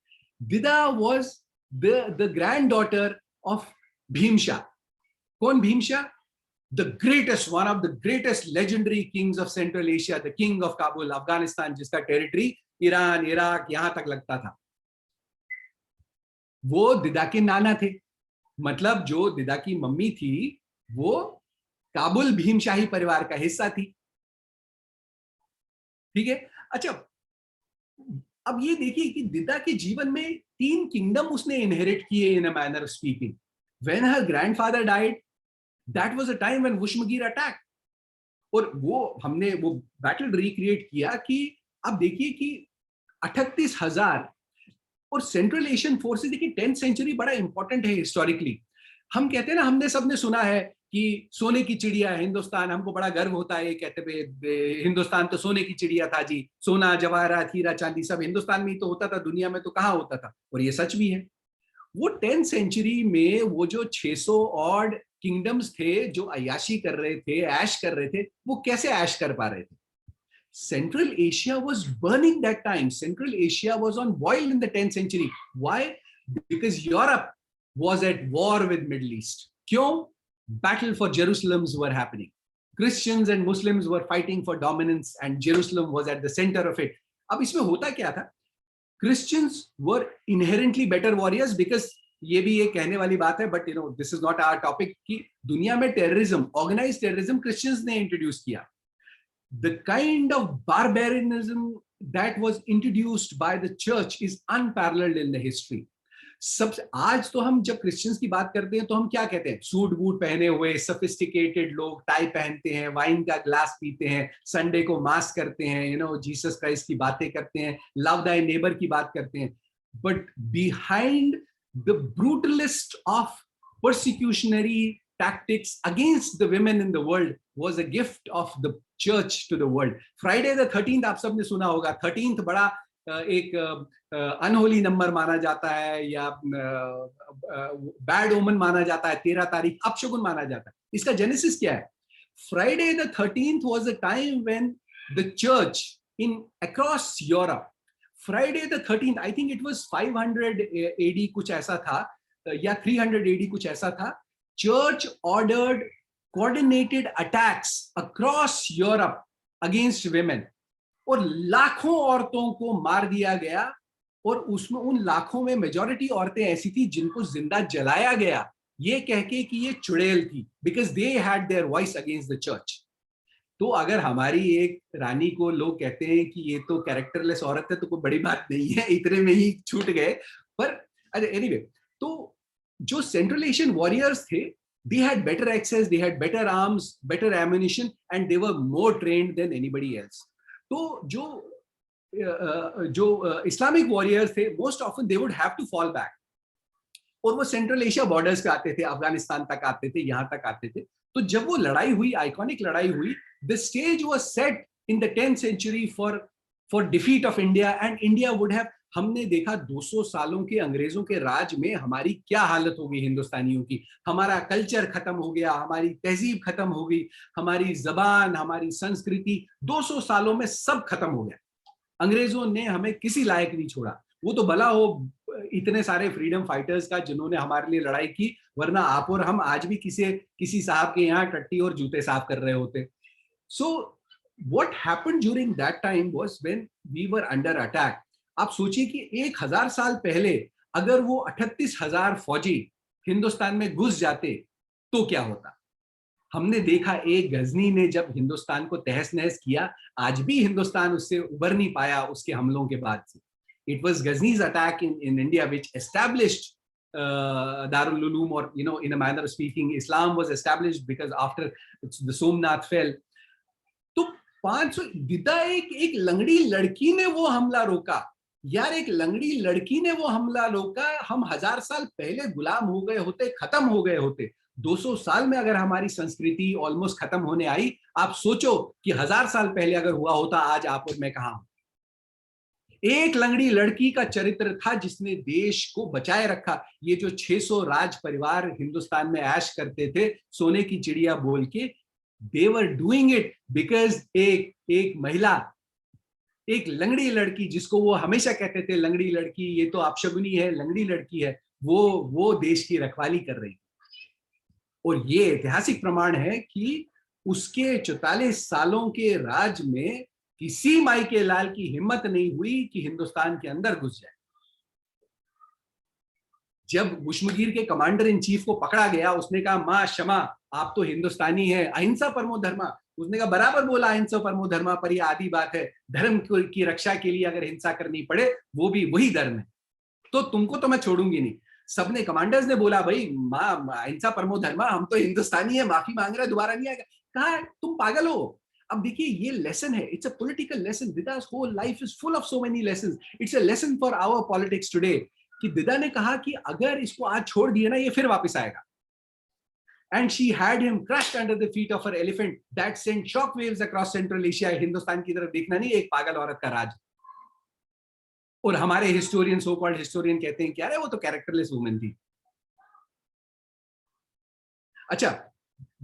Didda was the granddaughter of Bhimshah. कौन Bhimshah? The greatest, one of the greatest legendary kings of Central Asia, the king of Kabul, Afghanistan, जिसका टेरिटरी ईरान, इराक यहां तक लगता था। वो दिदा के नाना थे। मतलब जो दिदा की मम्मी थी वो काबुल भीमशाही परिवार का हिस्सा थी। ठीक है। अच्छा, अब ये देखिए कि दिदा के जीवन में 3 किंगडम उसने इनहेरिट किए in a manner of speaking. When her grandfather died, that was a time when वुशमगीर अटैक। और वो हमने वो बैटल रिक्रिएट किया कि अब देखिए कि 38,000 और सेंट्रल एशियन फोर्सेस। देखिए 10th सेंचुरी बड़ा इंपॉर्टेंट है हिस्टोरिकली। हम कहते हैं ना, हमने सबने सुना है कि सोने की चिड़िया है हिंदुस्तान, हमको बड़ा गर्व होता है कहते हुए हिंदुस्तान तो सोने की चिड़िया था जी, सोना जवाहरात हीरा चांदी सब हिंदुस्तान में ही तो होता था, दुनिया में तो कहाँ होता था। और ये सच भी है। वो 10th सेंचुरी में वो जो 600 ऑड किंगडम्स थे जो अय्याशी कर रहे थे, ऐश कर रहे थे, वो कैसे ऐश कर पा रहे थे? Central Asia was burning that time. Central Asia was on boil in the 10th century. Why? Because Europe was at war with Middle East. क्यों? Battle for Jerusalems were happening. Christians and Muslims were fighting for dominance and Jerusalem was at the center of it. अब इसमें होता क्या था? Christians were inherently better warriors because ये भी एक कहने वाली बात है, but you know this is not our topic, कि दुनिया में टेररिज्म, ऑर्गेनाइज्ड टेररिज्म क्रिश्चियंस ने इंट्रोड्यूस किया। The kind of barbarianism that was introduced by the church is unparalleled in the history. सबसे आज तो हम जब क्रिश्चियंस की बात करते हैं तो हम क्या कहते हैं? सूट बूट पहने हुए सोफिस्टिकेटेड लोग, टाई पहनते हैं, वाइन का ग्लास पीते हैं, संडे को मास करते हैं, यू नो जीसस क्राइस्ट की बातें करते हैं, लव दाई नेबर की बात करते हैं। But behind the brutalist of persecutionary tactics against the women in the world was a gift of the church to the world. Friday the 13th आप सबने सुना होगा। 13th बड़ा एक अनहोली नंबर माना जाता है या बैड ओमन माना जाता है। 13 तारीख अपशगुन माना जाता है। इसका जेनेसिस क्या है? Friday the 13th was a time when the church in across Europe, Friday the 13th, I think it was 500 AD कुछ ऐसा था या 300 AD कुछ ऐसा था। Church ordered coordinated attacks across Europe against women और लाखों औरतों को मार दिया गया। और उसमें उन लाखों में मेजॉरिटी औरतें ऐसी थी जिनको जिंदा जलाया गया ये कह के कि ये चुड़ैल थी, because they had their voice against the church. तो अगर हमारी एक रानी को लोग कहते हैं कि ये तो कैरेक्टरलेस औरत है तो कोई बड़ी बात नहीं है, इतने में ही छूट गए। पर एनीवे, तो जो सेंट्रल एशियन वॉरियर्स थे, they had better access, they had better arms, better ammunition, and they were more trained than anybody else. तो जो इस्लामिक वॉरियर्स थे, most often they would have to fall back. और वो central Asia borders पे आते थे, अफगानिस्तान तक आते थे, यहाँ तक आते थे। तो जब वो लड़ाई हुई, आइकॉनिक लड़ाई हुई, the stage was set in the 10th century for defeat of India, and India would have हमने देखा 200 सालों के अंग्रेजों के राज में हमारी क्या हालत हो गई हिंदुस्तानियों की। हमारा कल्चर खत्म हो गया, हमारी तहजीब खत्म हो गई, हमारी जबान, हमारी संस्कृति 200 सालों में सब खत्म हो गया। अंग्रेजों ने हमें किसी लायक नहीं छोड़ा। वो तो भला हो इतने सारे फ्रीडम फाइटर्स का जिन्होंने हमारे लिए लड़ाई की, वरना आप और हम आज भी किसी साहब के यहाँ टट्टी और जूते साफ कर रहे होते। So what happened during that time was when we were under attack. आप सोचिए कि 1000 साल पहले अगर वो 38,000 फौजी हिंदुस्तान में घुस जाते तो क्या होता। हमने देखा एक गजनी ने जब हिंदुस्तान को तहस नहस किया, आज भी हिंदुस्तान उससे उबर नहीं पाया उसके हमलों के बाद से। It was Ghazni's attack in India which established Darul Uloom, or in a manner of speaking, Islam was established because after the Somnath fell. तो 500 दिदा एक लंगड़ी लड़की ने वो हमला रोका यार, एक लंगड़ी लड़की ने वो हमला रोका। हम 1000 साल पहले गुलाम हो गए होते, खत्म हो गए होते। 200 साल में अगर हमारी संस्कृति ऑलमोस्ट खत्म होने आई, आप सोचो कि 1000 साल पहले अगर हुआ होता, आज आप और मैं कहां हूं। एक लंगड़ी लड़की का चरित्र था जिसने देश को बचाए रखा। ये जो 600 राज परिवार हिंदुस्तान में ऐश करते थे सोने की चिड़िया बोल के, they were doing it because एक महिला, एक लंगड़ी लड़की जिसको वो हमेशा कहते थे लंगड़ी लड़की, ये तो अपशगुनी है, लंगड़ी लड़की है, वो देश की रखवाली कर रही। और ये ऐतिहासिक प्रमाण है कि उसके 44 सालों के राज में किसी माई के लाल की हिम्मत नहीं हुई कि हिंदुस्तान के अंदर घुस जाए। जब मुश्मगीर के कमांडर इन चीफ को पकड़ा गया, उसने कहा मां क्षमा, आप तो हिंदुस्तानी है, अहिंसा परमो धर्मा। उसने कहा बराबर बोला, अहिंसा परमो धर्मा, पर यह आदि बात है, धर्म की रक्षा के लिए अगर हिंसा करनी पड़े वो भी वही धर्म है, तो तुमको तो मैं छोड़ूंगी नहीं। सबने कमांडर्स ने बोला भाई मां अहिंसा परमो धर्मा, हम तो हिंदुस्तानी है, माफी मांग रहे, दोबारा नहीं आएगा। कहा तुम पागल हो। अब देखिए ये लेसन है, it's a political lesson. Didda's whole life is full of so many lessons. It's a lesson for our politics today. कि दिदा ने कहा कि अगर इसको आज छोड़ दिए ना, ये फिर वापस आएगा। And she had him crushed under the feet of her elephant that sent shock waves across Central Asia. Hindustan की तरफ देखना नहीं, एक पागल औरत का राज। और हमारे हिस्टोरियन, सो कॉल्ड हिस्टोरियन कहते हैं कि अरे वो तो कैरेक्टरलेस वुमन थी। अच्छा,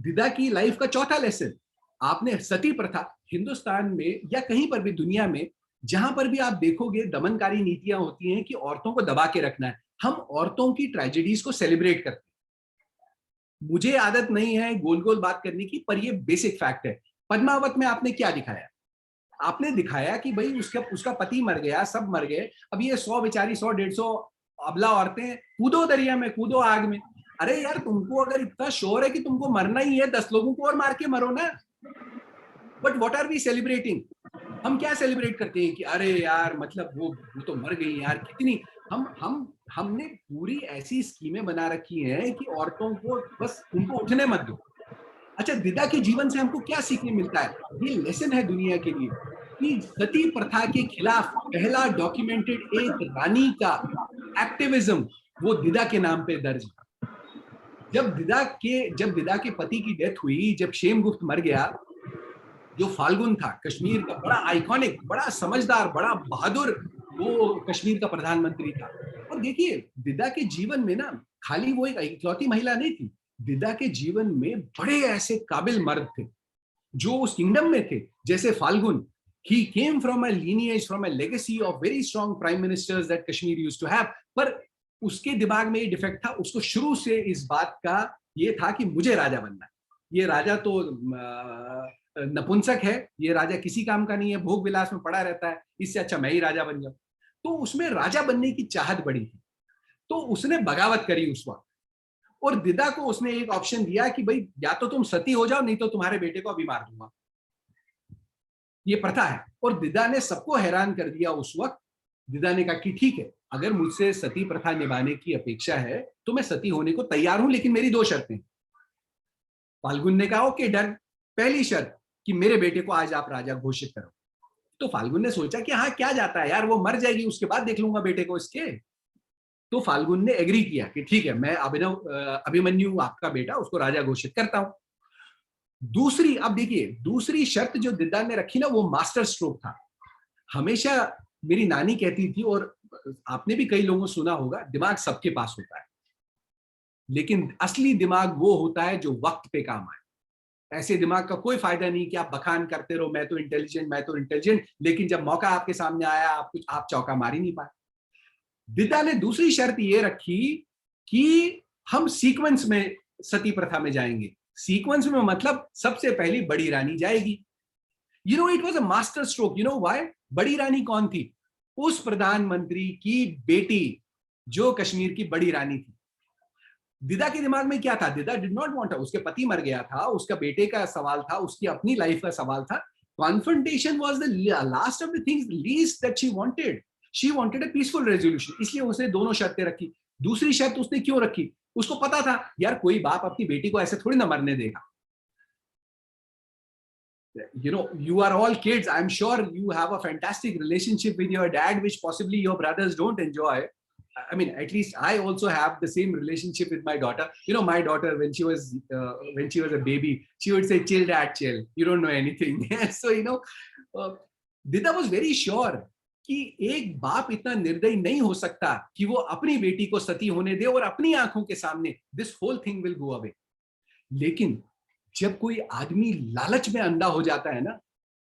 दिदा की लाइफ का चौथा लेसन, आपने सती प्रथा हिंदुस्तान में या कहीं पर भी दुनिया में जहां पर भी आप देखोगे दमनकारी नीतियां होती हैं कि औरतों को दबा के रखना है। हम औरतों की ट्रेजेडीज को सेलिब्रेट करते हैं। मुझे आदत नहीं है गोल गोल बात करने की, पर ये बेसिक फैक्ट है। पद्मावत में आपने क्या दिखाया? आपने दिखाया कि भाई उसका पति मर गया, सब मर गए, अब ये 100 बेचारी 100-150 अबला औरतें, कूदो दरिया में, कूदो आग में। अरे यार, तुमको अगर इतना शोर है कि तुमको मरना ही है, 10 लोगों को और मार के मरो ना। But what are we celebrating? हम क्या सेलिब्रेट करते हैं कि अरे यार मतलब वो तो मर गई यार, कितनी हमने पूरी ऐसी स्कीमें बना रखी हैं कि औरतों को बस उनको उठने मत दो। अच्छा, दिदा के जीवन से हमको क्या सीखने मिलता है? ये लेसन है दुनिया के लिए कि सती प्रथा के खिलाफ पहला डॉक्यूमेंटेड एक रानी का एक्टिविज्म वो दिदा के नाम पे दर्ज। जब दिदा के पति की डेथ हुई, जब क्षेमगुप्त मर गया, जो फाल्गुन था कश्मीर का बड़ा आइकॉनिक, बड़ा समझदार, बड़ा बहादुर, वो कश्मीर का प्रधानमंत्री था। और देखिए दिदा के जीवन में ना खाली वो एक इकलौती महिला नहीं थी, दिदा के जीवन में बड़े ऐसे काबिल मर्द थे जो उस किंगडम में थे, जैसे Phalgun. He came from a lineage, from a legacy of very strong prime ministers that Kashmir used to have. पर उसके दिमाग में ये डिफेक्ट था, उसको शुरू से इस बात का ये था कि मुझे राजा बनना है। ये राजा तो नपुंसक है, ये राजा किसी काम का नहीं है, भोग विलास में पड़ा रहता है, इससे अच्छा मैं ही राजा बन जाऊं। तो उसमें राजा बनने की चाहत बड़ी थी, तो उसने बगावत करी उस वक्त। और दिदा को उसने एक ऑप्शन दिया कि भाई या तो तुम सती हो जाओ, नहीं तो तुम्हारे बेटे को अभी मार दूंगा। ये प्रथा है। और दिदा ने सबको हैरान कर दिया उस वक्त। दिदा ने कहा कि ठीक है, अगर मुझसे सती प्रथा निभाने की अपेक्षा है तो मैं सती होने को तैयार हूं, लेकिन मेरी 2 शर्तें। फाल्गुन ने कहा ओके डन, पहली शर्त कि मेरे बेटे को आज आप राजा घोषित करो। तो फाल्गुन ने सोचा कि हाँ क्या जाता है यार, वो मर जाएगी, उसके बाद देख लूंगा बेटे को इसके। तो फाल्गुन ने एग्री किया कि ठीक है, मैं अभिमन्यु आपका बेटा, उसको राजा घोषित करता हूं। दूसरी, अब देखिए दूसरी शर्त जो दिदा ने रखी ना, वो मास्टर स्ट्रोक था। हमेशा मेरी नानी कहती थी, और आपने भी कई लोगों को सुना होगा, दिमाग सबके पास होता है, लेकिन असली दिमाग वो होता है जो वक्त पे काम आए। ऐसे दिमाग का कोई फायदा नहीं कि आप बखान करते रहो, मैं तो इंटेलिजेंट, लेकिन जब मौका आपके सामने आया आप चौका मार ही नहीं पाए। दिदा ने दूसरी शर्त ये रखी कि हम सीक्वेंस में सती प्रथा में जाएंगे। सीक्वेंस में मतलब सबसे पहली बड़ी रानी जाएगी। It was a master stroke. Why? बड़ी रानी कौन थी? उस प्रधानमंत्री की बेटी जो कश्मीर की बड़ी रानी थी। दिदा के दिमाग में क्या था? दिदा डिड नॉट वांट, उसके पति मर गया था, उसका बेटे का सवाल था, उसकी अपनी लाइफ का सवाल था। Confrontation was the last of the things least that she wanted a peaceful resolution. इसलिए उसने दोनों शर्तें रखी। दूसरी शर्त उसने क्यों रखी? उसको पता था यार कोई बाप अपनी बेटी को ऐसे थोड़ी ना मरने देगा। You are all kids. I'm sure you have a fantastic relationship with your dad, which possibly your brothers don't enjoy. I mean, at least I also have the same relationship with my daughter. My daughter, when she was a baby, she would say, "Chill, dad, chill. You don't know anything." So Dida was very sure कि एक बाप इतना निर्दयी नहीं हो सकता कि वो अपनी बेटी को सती होने दे और अपनी आंखों के सामने this whole thing will go away. लेकिन जब कोई आदमी लालच में अंधा हो जाता है ना,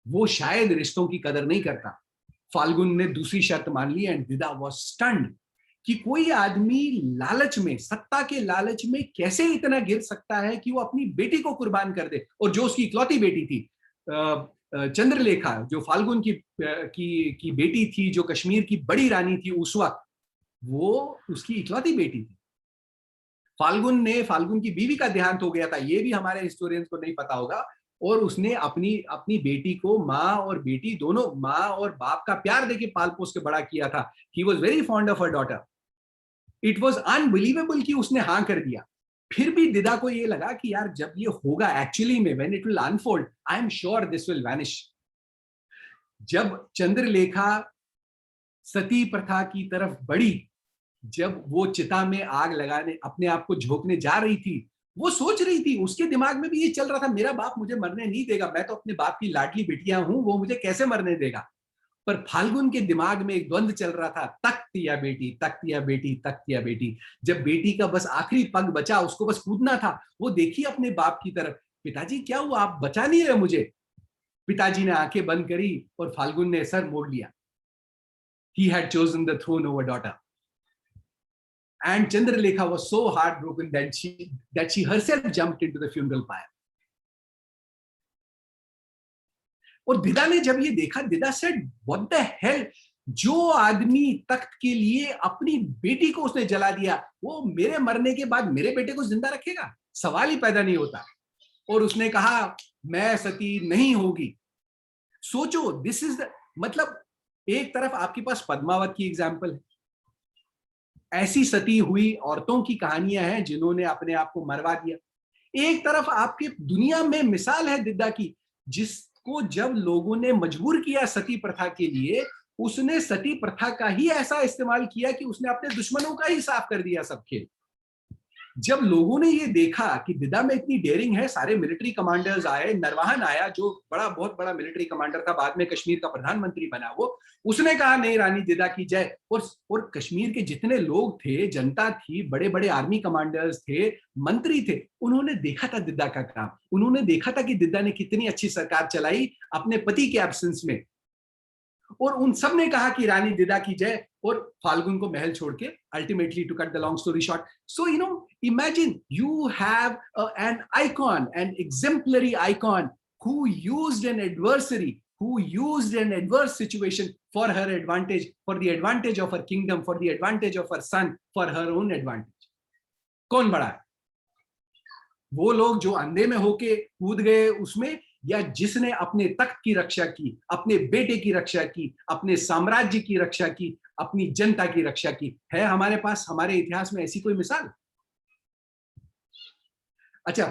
वो शायद रिश्तों की कदर नहीं करता। फाल्गुन ने दूसरी शर्त मान ली एंड दिदा वाज स्टन्ड कि कोई आदमी लालच में, सत्ता के लालच में कैसे इतना गिर सकता है कि वो अपनी बेटी को कुर्बान कर दे। और जो उसकी इकलौती बेटी थी, चंद्रलेखा, जो फाल्गुन की बेटी थी, जो कश्मीर की बड़ी रानी थी उस वक्त, वो उसकी इकलौती बेटी थी। फाल्गुन की बीवी का देहांत हो गया था, ये भी हमारे हिस्टोरियंस को नहीं पता होगा। और उसने अपनी बेटी को माँ और बेटी दोनों, माँ और बाप का प्यार देके पाल पोस के बड़ा किया था। He was very fond of her daughter. It was unbelievable कि उसने हाँ कर दिया। फिर भी दिदा को ये लगा कि यार जब ये होगा एक्चुअली में, when it will unfold, I am sure this will vanish. जब चंद्रलेखा सती प्रथा की तरफ बढ़ी, जब वो चिता में आग लगाने अपने आप को झोंकने जा रही थी, वो सोच रही थी, उसके दिमाग में भी ये चल रहा था, मेरा बाप मुझे मरने नहीं देगा, मैं तो अपने बाप की लाडली बिटिया हूं, वो मुझे कैसे मरने देगा। पर फाल्गुन के दिमाग में एक द्वंद्व चल रहा था, तख्त या बेटी, तख्त या बेटी, तख्त या बेटी। जब बेटी का बस आखिरी पग बचा, उसको बस कूदना था, वो देखी अपने बाप की तरफ, पिताजी क्या हुआ, आप बचा नहीं रहे मुझे। पिताजी ने आंखें बंद करी और फाल्गुन ने सर मोड़ लिया। He had chosen the throne over daughter. And Chandralekha was so heartbroken that she herself jumped into the funeral pyre. और दिदा ने जब ये देखा, दिदा said, "What the hell? जो आदमी तख्त के लिए अपनी बेटी को उसने जला दिया, वो मेरे मरने के बाद मेरे बेटे को जिंदा रखेगा? सवाल ही पैदा नहीं होता।" और उसने कहा, मैं सती नहीं होगी। सोचो, दिस इज मतलब एक तरफ आपके पास पद्मावत की एग्जाम्पल है, ऐसी सती हुई औरतों की कहानियां हैं जिन्होंने अपने आप को मरवा दिया। एक तरफ आपके दुनिया में मिसाल है दिदा की, जिसको जब लोगों ने मजबूर किया सती प्रथा के लिए, उसने सती प्रथा का ही ऐसा इस्तेमाल किया कि उसने अपने दुश्मनों का ही साफ कर दिया सब खेल। जब लोगों ने ये देखा कि दिदा में इतनी डेयरिंग है, सारे मिलिट्री कमांडर्स आए, नरवाहन आया जो बहुत बड़ा मिलिट्री कमांडर था, बाद में कश्मीर का प्रधानमंत्री बना, वो उसने कहा नहीं रानी दिदा की जय। और कश्मीर के जितने लोग थे, जनता थी, बड़े बड़े आर्मी कमांडर्स थे, मंत्री थे, उन्होंने देखा था दिदा का काम, उन्होंने देखा था कि दिदा ने कितनी अच्छी सरकार चलाई अपने पति के एब्सेंस में, और उन सब ने कहा कि रानी दिदा की जय। और फाल्गुन को महल छोड़ के, ultimately to cut the long story short, so imagine you have an icon, an exemplary icon who used an adverse situation for her advantage, for the advantage of her kingdom, for the advantage of her son, for her own advantage. कौन बड़ा है? वो लोग जो अंधे में होके कूद गए उसमें, या जिसने अपने तख्त की रक्षा की, अपने बेटे की रक्षा की, अपने साम्राज्य की रक्षा की, अपनी जनता की रक्षा की? है हमारे पास, हमारे इतिहास में ऐसी कोई मिसाल? अच्छा,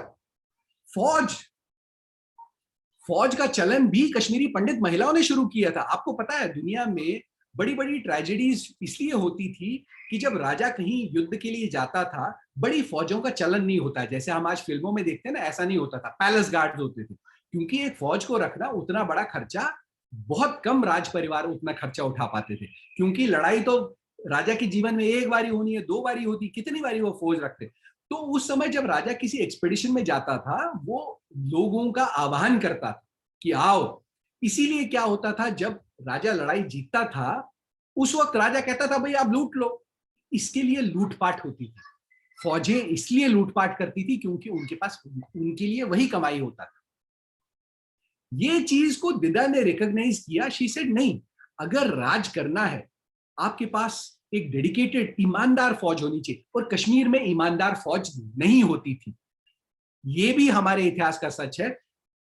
फौज का चलन भी कश्मीरी पंडित महिलाओं ने शुरू किया था। आपको पता है दुनिया में बड़ी बड़ी ट्रेजेडीज इसलिए होती थी कि जब राजा कहीं युद्ध के लिए जाता था, बड़ी फौजों का चलन नहीं होता, जैसे हम आज फिल्मों में देखते हैं ना, ऐसा नहीं होता था। पैलेस गार्ड्स होते थे, क्योंकि एक फौज को रखना उतना बड़ा खर्चा, बहुत कम राज परिवार उतना खर्चा उठा पाते थे, क्योंकि लड़ाई तो राजा के जीवन में एक बारी होनी है, 2 बारी होती, कितनी बारी वो फौज रखते। तो उस समय जब राजा किसी एक्सपेडिशन में जाता था, वो लोगों का आह्वान करता था कि आओ। इसीलिए क्या होता था, जब राजा लड़ाई जीतता था उस वक्त राजा कहता था भाई आप लूट लो। इसके लिए लूटपाट होती थी, फौजें इसलिए लूटपाट करती थी क्योंकि उनके पास उनके लिए वही कमाई होता था। ये चीज को दिदा ने रिकॉग्नाइज किया। शी सेड नहीं, अगर राज करना है आपके पास एक डेडिकेटेड ईमानदार फौज होनी चाहिए, और कश्मीर में ईमानदार फौज नहीं होती थी। ये भी हमारे इतिहास का सच है।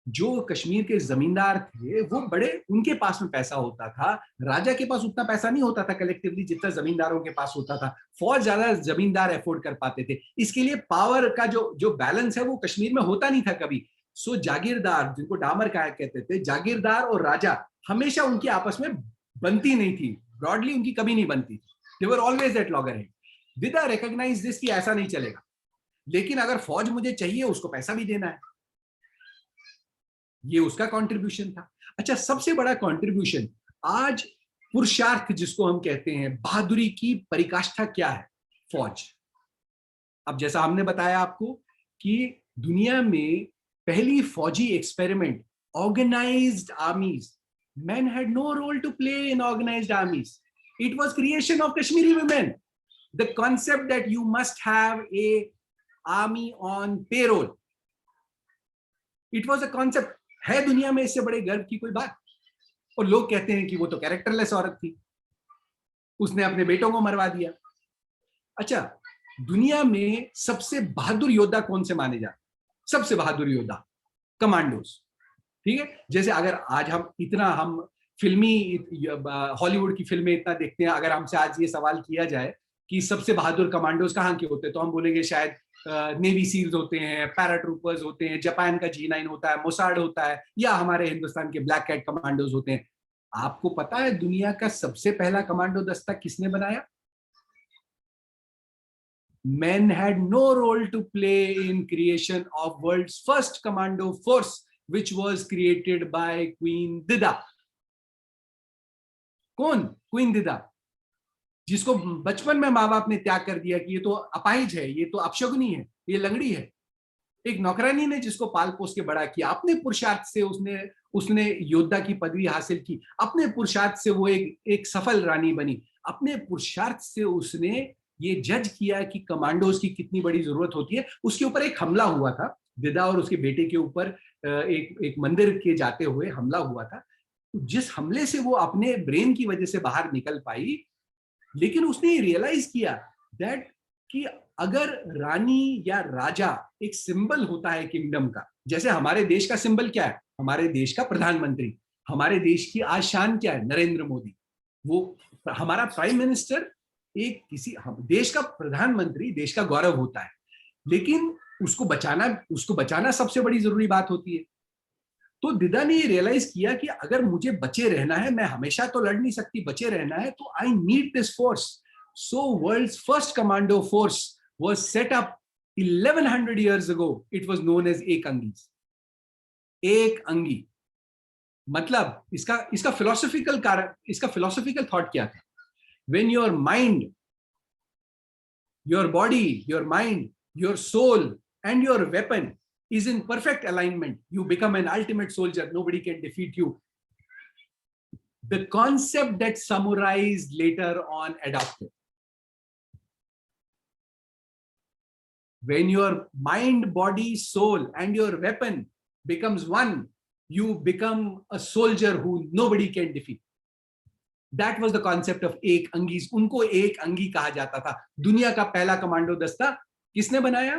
जो कश्मीर के जमींदार थे वो बड़े, उनके पास में पैसा होता था, राजा के पास उतना पैसा नहीं होता था कलेक्टिवली जितना जमींदारों के पास होता था। फौज ज्यादा जमींदार अफोर्ड कर पाते थे, इसके लिए पावर का जो बैलेंस है वो कश्मीर में होता नहीं था कभी। सो जागीरदार, जिनको डामर कहा कहते थे, जागीरदार और राजा हमेशा उनकी आपस में बनती नहीं थी, ब्रॉडली उनकी कभी नहीं बनती थी। They were always at loggerhead. Didda recognise this कि ऐसा नहीं चलेगा, लेकिन अगर फौज मुझे चाहिए उसको पैसा भी देना है। ये उसका कंट्रीब्यूशन था। अच्छा, सबसे बड़ा कंट्रीब्यूशन आज पुरुषार्थ जिसको हम कहते हैं, बहादुरी की परिकाष्ठा क्या है? फौज। अब जैसा हमने बताया आपको कि दुनिया में पहली फौजी experiment, organised armies, men had no role to play in organized armies. It was creation of Kashmiri women. The concept that you must have a army on payroll, it was a concept. है दुनिया में इससे बड़े गर्व की कोई बात? और लोग कहते हैं कि वो तो कैरेक्टरलेस औरत थी, उसने अपने बेटों को मरवा दिया। अच्छा, दुनिया में सबसे बहादुर योद्धा कौन से माने जाते? सबसे बहादुर योद्धा कमांडोज। ठीक है, जैसे अगर आज हम फिल्मी हॉलीवुड की फिल्में इतना देखते हैं, अगर हमसे आज ये सवाल किया जाए कि सबसे बहादुर कमांडोज कहाँ के होते हैं, तो हम बोलेंगे शायद नेवी सील्स होते हैं, पैराट्रूपर्स होते हैं, जापान का G9 होता है, मोसाड होता है, या हमारे हिंदुस्तान के ब्लैक कैट कमांडोज होते हैं। आपको पता है दुनिया का सबसे पहला कमांडो दस्ता किसने बनाया? Men had no role to play in creation of world's first commando force, which was created by Queen Dida. कौन? क्वीन दिदा, जिसको बचपन में माँ बाप ने त्याग कर दिया कि ये तो अपाहिज है, ये तो अपशगुनी है, ये लंगड़ी है। एक नौकरानी ने जिसको पाल पोस के बड़ा किया, अपने पुरुषार्थ से उसने योद्धा की पदवी हासिल की, अपने पुरुषार्थ से वो एक सफल रानी बनी, अपने पुरुषार्थ से उसने ये जज किया कि कमांडोज की कितनी बड़ी जरूरत होती है। उसके ऊपर एक हमला हुआ था, दिदा और उसके बेटे के ऊपर एक मंदिर के जाते हुए हमला हुआ था। जिस हमले से वो अपने ब्रेन की वजह से बाहर निकल पाई, लेकिन उसने रियलाइज किया दैट कि अगर रानी या राजा एक सिंबल होता है किंगडम का, जैसे हमारे देश का सिंबल क्या है? हमारे देश का प्रधानमंत्री। हमारे देश की आज शान क्या है? नरेंद्र मोदी। वो हमारा प्राइम मिनिस्टर एक किसी देश का प्रधानमंत्री, देश का गौरव होता है, लेकिन उसको बचाना सबसे बड़ी जरूरी बात होती है। तो दिदा ने ये रियलाइज किया कि अगर मुझे बचे रहना है, मैं हमेशा तो लड़ नहीं सकती, बचे रहना है, तो I need this force. So world's first commando force was set up 1100 years ago. It was known as एक अंगीज। एक अंगी मतलब इसका फिलोसॉफिकल थॉट क्या था? When your mind, your body, your mind, your soul and your weapon is in perfect alignment, you become an ultimate soldier. Nobody can defeat you. The concept that samurais later on adopted. When your mind, body, soul and your weapon becomes one, you become a soldier who nobody can defeat. That was the concept of एक अंगीज। उनको एक अंगी कहा जाता था। दुनिया का पहला कमांडो दस्ता किसने बनाया?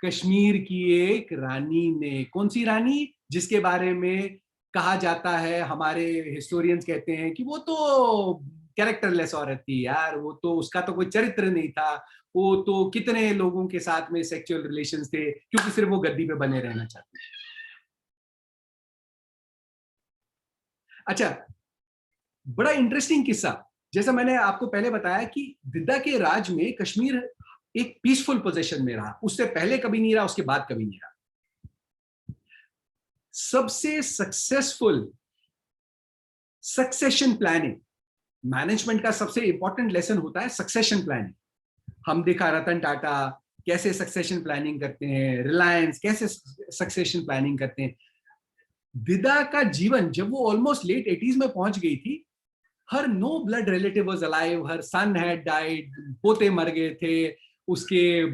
कश्मीर की एक रानी ने। कौन सी रानी? जिसके बारे में कहा जाता है, हमारे हिस्टोरियंस कहते हैं कि वो तो कैरेक्टरलेस औरत थी यार, वो तो उसका तो कोई चरित्र नहीं था, वो तो कितने लोगों के साथ में सेक्सुअल रिलेशंस थे, क्योंकि सिर्फ वो गद्दी पे बने रहना चाहते थे। अच्छा, बड़ा इंटरेस्टिंग किस्सा, जैसा मैंने आपको पहले बताया कि दिदा के राज में कश्मीर एक पीसफुल पोजीशन में रहा। उससे पहले कभी नहीं रहा, उसके बाद कभी नहीं रहा। सबसे सक्सेसफुल सक्सेशन प्लानिंग मैनेजमेंट का सबसे इंपॉर्टेंट लेसन होता है सक्सेशन प्लानिंग। हम देखा रतन टाटा कैसे सक्सेशन प्लानिंग करते हैं, रिलायंस कैसे सक्सेशन प्लानिंग करते हैं। दिदा का जीवन जब वो ऑलमोस्ट लेट 80s में पहुंच गई थी, her no blood relative was alive, her son had died, पोते मर गए थे, उसके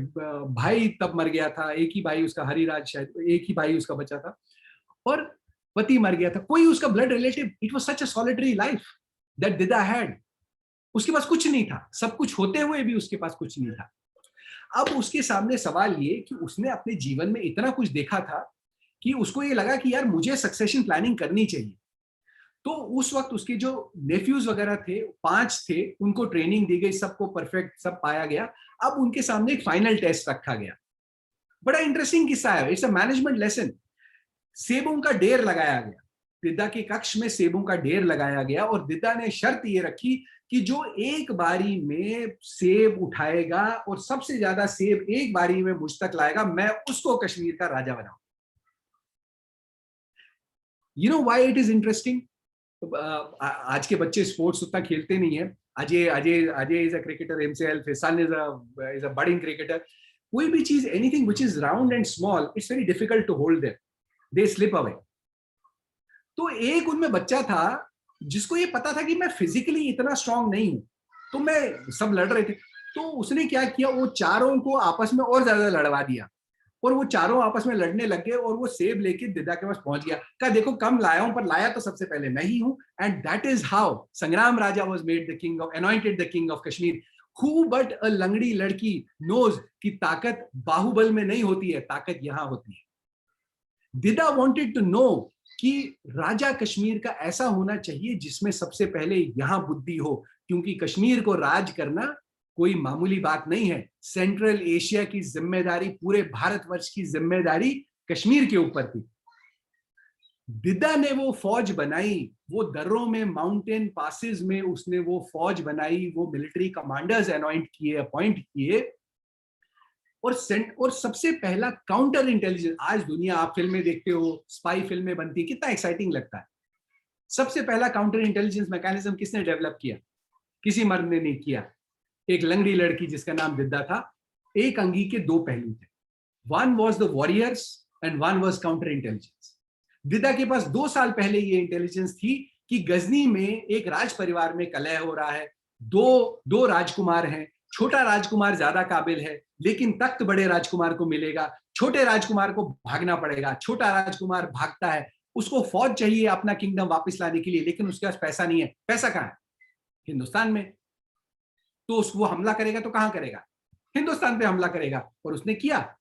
भाई तब मर गया था, एक ही भाई उसका, हरिराज शायद, एक ही भाई उसका बचा था, और पति मर गया था, कोई उसका blood relative. It was such a solitary life that Didda had. उसके पास कुछ नहीं था, सब कुछ होते हुए भी उसके पास कुछ नहीं था। अब उसके सामने सवाल ये कि उसने अपने जीवन में इतना कुछ देखा था कि उसको ये लगा कि यार मुझे सक्सेशन प्लानिंग करनी चाहिए। तो उस वक्त उसके जो नेफ्यूज वगैरह थे, 5 थे, उनको ट्रेनिंग दी गई, सबको परफेक्ट सब पाया गया। अब उनके सामने एक फाइनल टेस्ट रखा गया। बड़ा इंटरेस्टिंग किस्सा है, इट्स अ मैनेजमेंट लेसन। सेबों का ढेर लगाया गया, दिदा के कक्ष में सेबों का ढेर लगाया गया, और दिदा ने शर्त ये रखी कि जो एक बारी में सेब उठाएगा और सबसे ज्यादा सेब एक बारी में मुझ तक लाएगा, मैं उसको कश्मीर का राजा बनाऊं। You know why it is interesting? आज के बच्चे स्पोर्ट्स उतना खेलते नहीं है। Ajay is a cricketer himself, his son is a budding cricketer. कोई भी चीज, anything which is round and small, it's very difficult to hold them, they slip away. तो एक उनमें बच्चा था जिसको ये पता था कि मैं फिजिकली इतना स्ट्रांग नहीं हूं, तो मैं, सब लड़ रहे थे, तो उसने क्या किया, वो चारों को आपस में और ज्यादा लड़वा दिया, और वो चारों आपस में लड़ने लग गए, और वो सेब लेके दिदा के पास पहुंच गया। कहा देखो कम लाया हूं, पर लाया तो सबसे पहले मैं ही हूं। And that is how Sangram Raja was made the king of, anointed the king of Kashmir. Who but a लंगड़ी लड़की नोज कि ताकत बाहुबल में नहीं होती है, ताकत यहां होती है। दिदा वांटेड टू नो कि राजा कश्मीर का ऐसा होना चाहिए जिसमें सबसे पहले यहां बुद्धि हो, क्योंकि कश्मीर को राज करना कोई मामूली बात नहीं है। सेंट्रल एशिया की जिम्मेदारी, पूरे भारतवर्ष की जिम्मेदारी कश्मीर के ऊपर थी। दिदा ने वो फौज बनाई, वो दर्रों में, माउंटेन पासेस में उसने वो फौज बनाई, वो मिलिट्री कमांडर्स अपॉइंट किए, और सबसे पहला काउंटर इंटेलिजेंस। आज दुनिया, आप फिल्में देखते हो, स्पाई फिल्में बनती है, कितना एक्साइटिंग लगता है। सबसे पहला काउंटर इंटेलिजेंस मैकेनिज्म किसने डेवलप किया? किसी मर्द ने नहीं किया, एक लंगड़ी लड़की जिसका नाम दिदा था। एक अंगी के 2 पहलू थे, one was the warriors and one was counter intelligence. Didda के पास 2 साल पहले ये इंटेलिजेंस थी कि गजनी में एक राज परिवार में कलह हो रहा है, दो राजकुमार हैं, छोटा राजकुमार ज्यादा काबिल है, लेकिन तख्त बड़े राजकुमार को मिलेगा, छोटे राजकुमार को भागना पड़ेगा। छोटा राजकुमार भागता है, उसको फौज चाहिए अपना किंगडम वापस लाने के लिए, लेकिन उसके पास पैसा नहीं है। पैसा कहाँ है? हिंदुस्तान में। तो वो हमला करेगा तो कहां करेगा? हिंदुस्तान पे हमला करेगा, और उसने किया।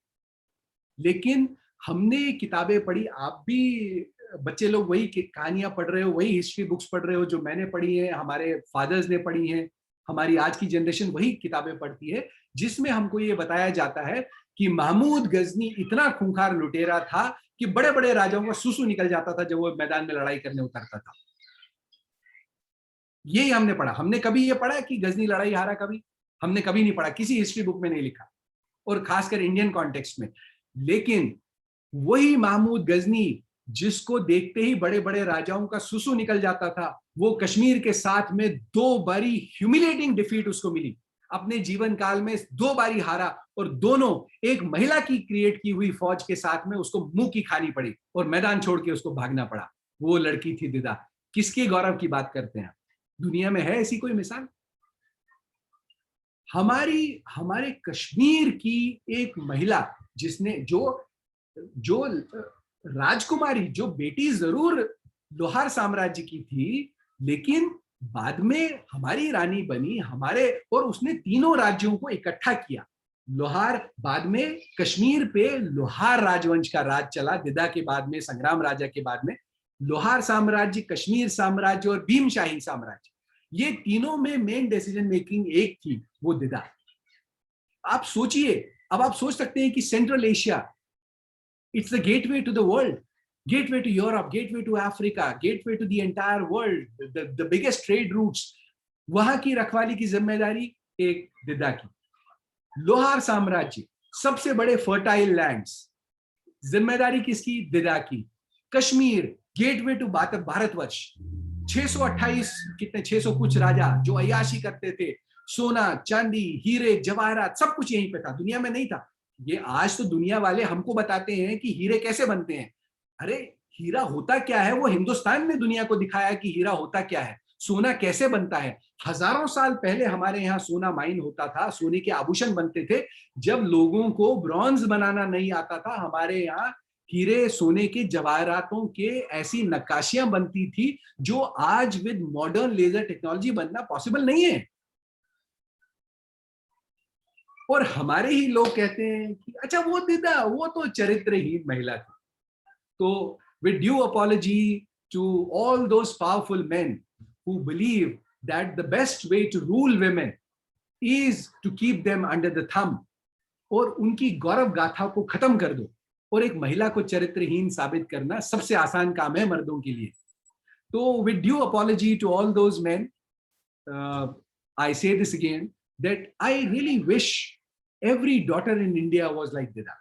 लेकिन हमने किताबें पढ़ी, आप भी बच्चे लोग वही कहानियां पढ़ रहे हो, वही हिस्ट्री बुक्स पढ़ रहे हो जो मैंने पढ़ी है, हमारे फादर्स ने पढ़ी है, हमारी आज की जनरेशन वही किताबें पढ़ती है, जिसमें हमको ये बताया जाता है कि महमूद गजनी इतना खूंखार लुटेरा था कि बड़े बड़े राजाओं का सुसु निकल जाता था जब वो मैदान में लड़ाई करने उतरता था। यही हमने पढ़ा। हमने कभी ये पढ़ा कि गजनी लड़ाई हारा? कभी हमने कभी नहीं पढ़ा, किसी हिस्ट्री बुक में नहीं लिखा, और खासकर इंडियन कॉन्टेक्स्ट में। लेकिन वही महमूद गजनी जिसको देखते ही बड़े बड़े राजाओं का सुसु निकल जाता था, वो कश्मीर के साथ में 2 बारी ह्यूमिलेटिंग डिफीट उसको मिली। अपने जीवन काल में 2 बारी हारा, और दोनों एक महिला की क्रिएट की हुई फौज के साथ में उसको मुंह की खानी पड़ी, और मैदान छोड़ के उसको भागना पड़ा। वो लड़की थी दिदा। किसके गौरव की बात करते हैं? दुनिया में है ऐसी कोई मिसाल? हमारे कश्मीर की एक महिला जिसने, जो राजकुमारी, जो बेटी जरूर लोहार साम्राज्य की थी, लेकिन बाद में हमारी रानी बनी, और उसने तीनों राज्यों को इकट्ठा किया। लोहार, बाद में कश्मीर पे लोहार राजवंश का राज चला। दिदा के बाद में, संग्राम राजा के बाद में, लोहार साम्राज्य, कश्मीर साम्राज्य और भीमशाही साम्राज्य, ये तीनों में मेन डिसीजन मेकिंग एक थी, वो दिदा। आप सोचिए, अब आप सोच सकते हैं कि central Asia, it's the gateway to the world, gateway to Europe, gateway to Africa, gateway to the entire world, the biggest trade routes, वहां की रखवाली की जिम्मेदारी एक दिदा की। लोहार साम्राज्य, सबसे बड़े फर्टाइल लैंड्स, जिम्मेदारी किसकी? दिदा की। कश्मीर, गेटवे टू भारतवर्ष, 628 कितने 600 कुछ राजा जो अय्याशी करते थे, सोना चांदी हीरे जवाहरात सब कुछ यहीं पे था, दुनिया में नहीं था। ये आज तो दुनिया वाले हमको बताते हैं कि हीरे कैसे बनते हैं। अरे हीरा होता क्या है, वो हिंदुस्तान ने दुनिया को दिखाया कि हीरा होता क्या है, सोना कैसे बनता है। हजारों साल पहले हमारे यहाँ सोना माइन होता था, सोने के आभूषण बनते थे। जब लोगों को ब्रॉन्ज बनाना नहीं आता था, हमारे यहाँ हीरे सोने के जवाहरातों के ऐसी नक्काशियां बनती थी जो आज विद मॉडर्न लेजर टेक्नोलॉजी बनना पॉसिबल नहीं है। और हमारे ही लोग कहते हैं कि अच्छा वो दीदा वो तो चरित्रहीन महिला थी। तो with due apology to all those powerful men who believe that the best way to rule women is to keep them under the thumb, और उनकी गौरव गाथा को खत्म कर दो, और एक महिला को चरित्रहीन साबित करना सबसे आसान काम है मर्दों के लिए। तो with due apology to all those men, I say this again, that I really wish every daughter in India was like Dida.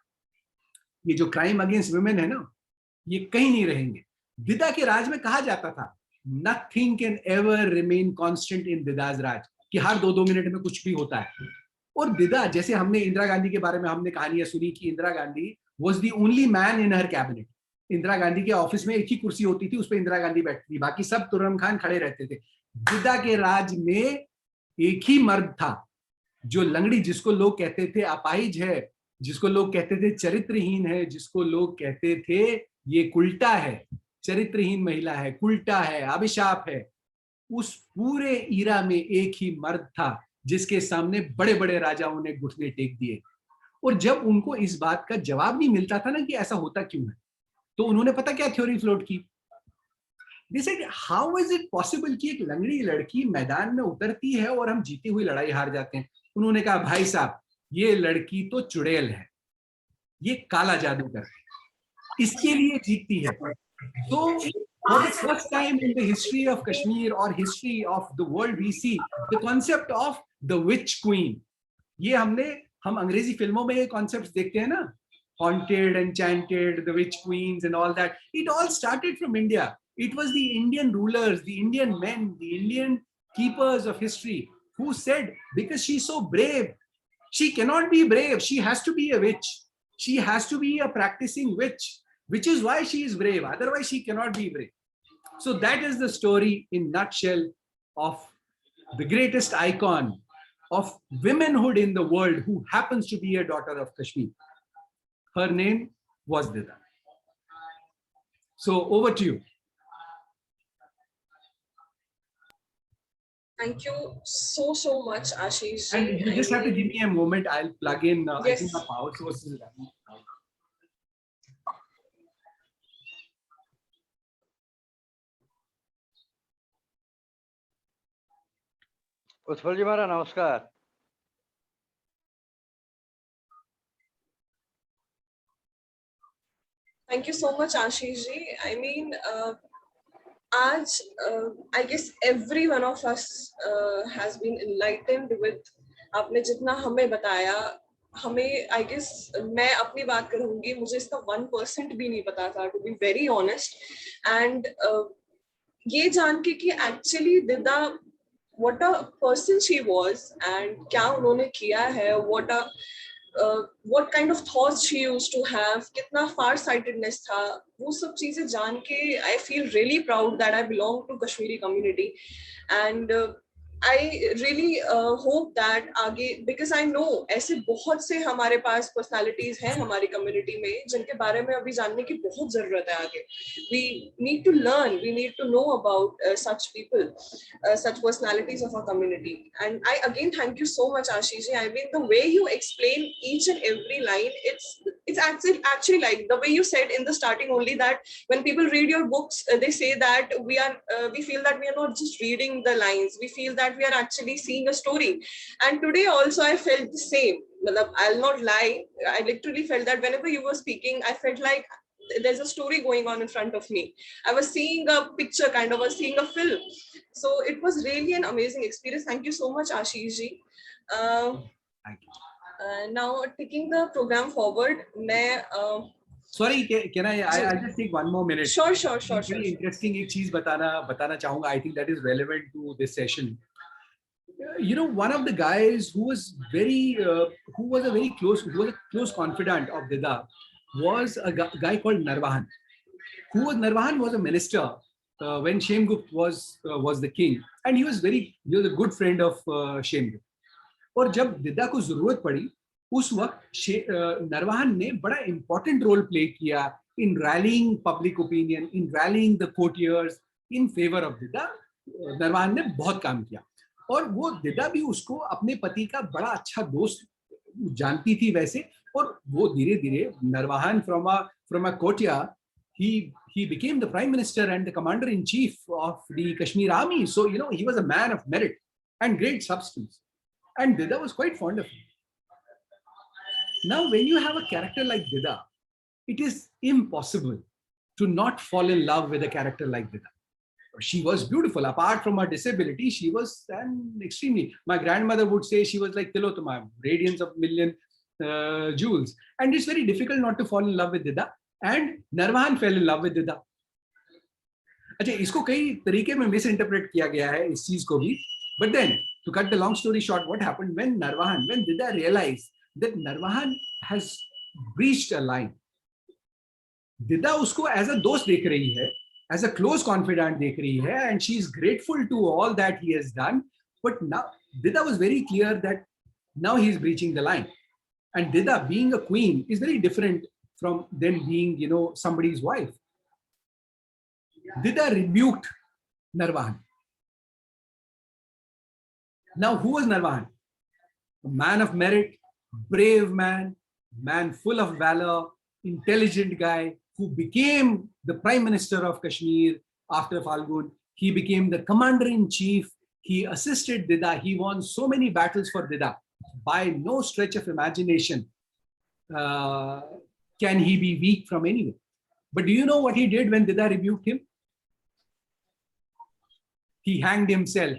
ये जो क्राइम अगेंस्ट वुमेन है ना, ये कहीं नहीं रहेंगे। दिदा के राज में कहा जाता था nothing can ever remain constant in Didda's raj, कि हर 2-2 मिनट में कुछ भी होता है। और दिदा, जैसे हमने इंदिरा गांधी के बारे में हमने कहानियां सुनी कि Indira Gandhi was the only man in her cabinet. Indira Gandhi के ऑफिस में एक ही कुर्सी होती थी, उस पर इंदिरा गांधी बैठती थी, बाकी सब तुर्रम खान खड़े रहते थे। दिदा के राज में एक ही मर्द था जो लंगड़ी, जिसको लोग कहते थे अपाहिज है, जिसको लोग कहते थे चरित्रहीन है, जिसको लोग कहते थे ये कुल्टा है, चरित्रहीन महिला है, कुल्टा है, अभिशाप है। उस पूरे ईरा में एक ही मर्द था जिसके सामने बड़े बड़े राजाओं ने घुटने टेक दिए। और जब उनको इस बात का जवाब नहीं मिलता था ना कि ऐसा होता क्यों है, तो उन्होंने पता क्या थ्योरी फ्लोट की। They said, how is it possible कि एक लंगड़ी लड़की मैदान में उतरती है और हम जीती हुई लड़ाई हार जाते हैं। उन्होंने कहा भाई साहब ये लड़की तो चुड़ैल है, ये काला जादूगर है, इसके लिए जीतती है। तो for the first time in the history of Kashmir or history of the world we see the concept of the witch queen. ये हम अंग्रेजी फिल्मों में ये कॉन्सेप्ट्स देखते हैं ना, haunted, enchanted, the witch queens and all that. It all started from India. It was the Indian rulers, the Indian men, the Indian keepers of history who said, because she's so brave, she cannot be brave, she has to be a witch, she has to be a practicing witch, which is why she is brave, otherwise she cannot be brave. So that is the story in nutshell of the greatest icon of womanhood in the world, who happens to be a daughter of Kashmir. Her name was Dida. So over to you. Thank you so much, Ashish. And you just have to give me a moment. I'll plug in. Yes. I think the power source is running. Utpal जी महाराज नमस्कार। Thank you so much, Ashish ji. I mean, I guess every one of us has been enlightened with आपने जितना हमें बताया। हमें I guess मैं अपनी बात करूँगी, मुझे इसका 1% भी नहीं पता था, to be very honest. And ये जान के कि actually दिदा what a person she was and क्या उन्होंने किया है, what kind of thoughts she used to have, कितना far sightedness था, वो सब चीजें जान के I feel really proud that I belong to Kashmiri community. And I really hope that आगे, because I know ऐसे बहुत से हमारे पास personalities हैं हमारी community में जिनके बारे में अभी जानने की बहुत जरूरत है आगे. We need to learn, we need to know about such people, such personalities of our community. And I again thank you so much, Ashish ji. I mean, the way you explain each and every line, it's actually like the way you said in the starting only, that when people read your books, they say that we feel that we are not just reading the lines, we feel that we are actually seeing a story. And today also I felt the same. I'll not lie, I literally felt that whenever you were speaking, I felt like there's a story going on in front of me. I was seeing a picture, kind of was seeing a film. So it was really an amazing experience. Thank you so much, Ashish ji. Thank you. Now taking the program forward, मैं Sorry, can I'll just take one more minute. Sure. Very interesting एक चीज बताना चाहूँगा. I think that is relevant to this session. You know, one of the guys who was a close confidant of Dida was a guy called Narvahan. Narvahan was a minister when Shemgupt was the king, and he was a good friend of Shemgupt. और जब दिदा को जरूरत पड़ी उस वक्त नरवाहन ने बड़ा important role play किया in rallying public opinion, in rallying the courtiers in favor of दिदा. Naravahana ने बहुत काम किया और वो दिदा भी उसको अपने पति का बड़ा अच्छा दोस्त जानती थी वैसे. और वो धीरे-धीरे Naravahana from a courtier, he became the prime minister and the commander in chief of the Kashmir army. So you know, he was a man of merit and great substance, and Dida was quite fond of him. Now when you have a character like Dida, it is impossible to not fall in love with a character like Dida. She was beautiful. Apart from her disability, she was extremely, my grandmother would say she was like Tilotoma, radiance of million jewels. And it's very difficult not to fall in love with Dida. And Narvahan fell in love with Dida. अच्छा, इसको कई तरीके में misinterpret किया गया है इस चीज को भी. But then, to cut the long story short, what happened when Dida realized that Narvahan has breached a line, Dida उसको as a दोस्त देख रही है, as a close confidant देख रही है, and she is grateful to all that he has done. But now Dida was very clear that now he is breaching the line, and Dida being a queen is very different from them being, you know, somebody's wife. Dida rebuked Narvahan. Now, who was Narvahan? A man of merit, brave man full of valor, intelligent guy who became the Prime Minister of Kashmir after Falgun. He became the commander-in-chief. He assisted Dida. He won so many battles for Dida. By no stretch of imagination can he be weak from anywhere. But do you know what he did when Dida rebuked him? He hanged himself.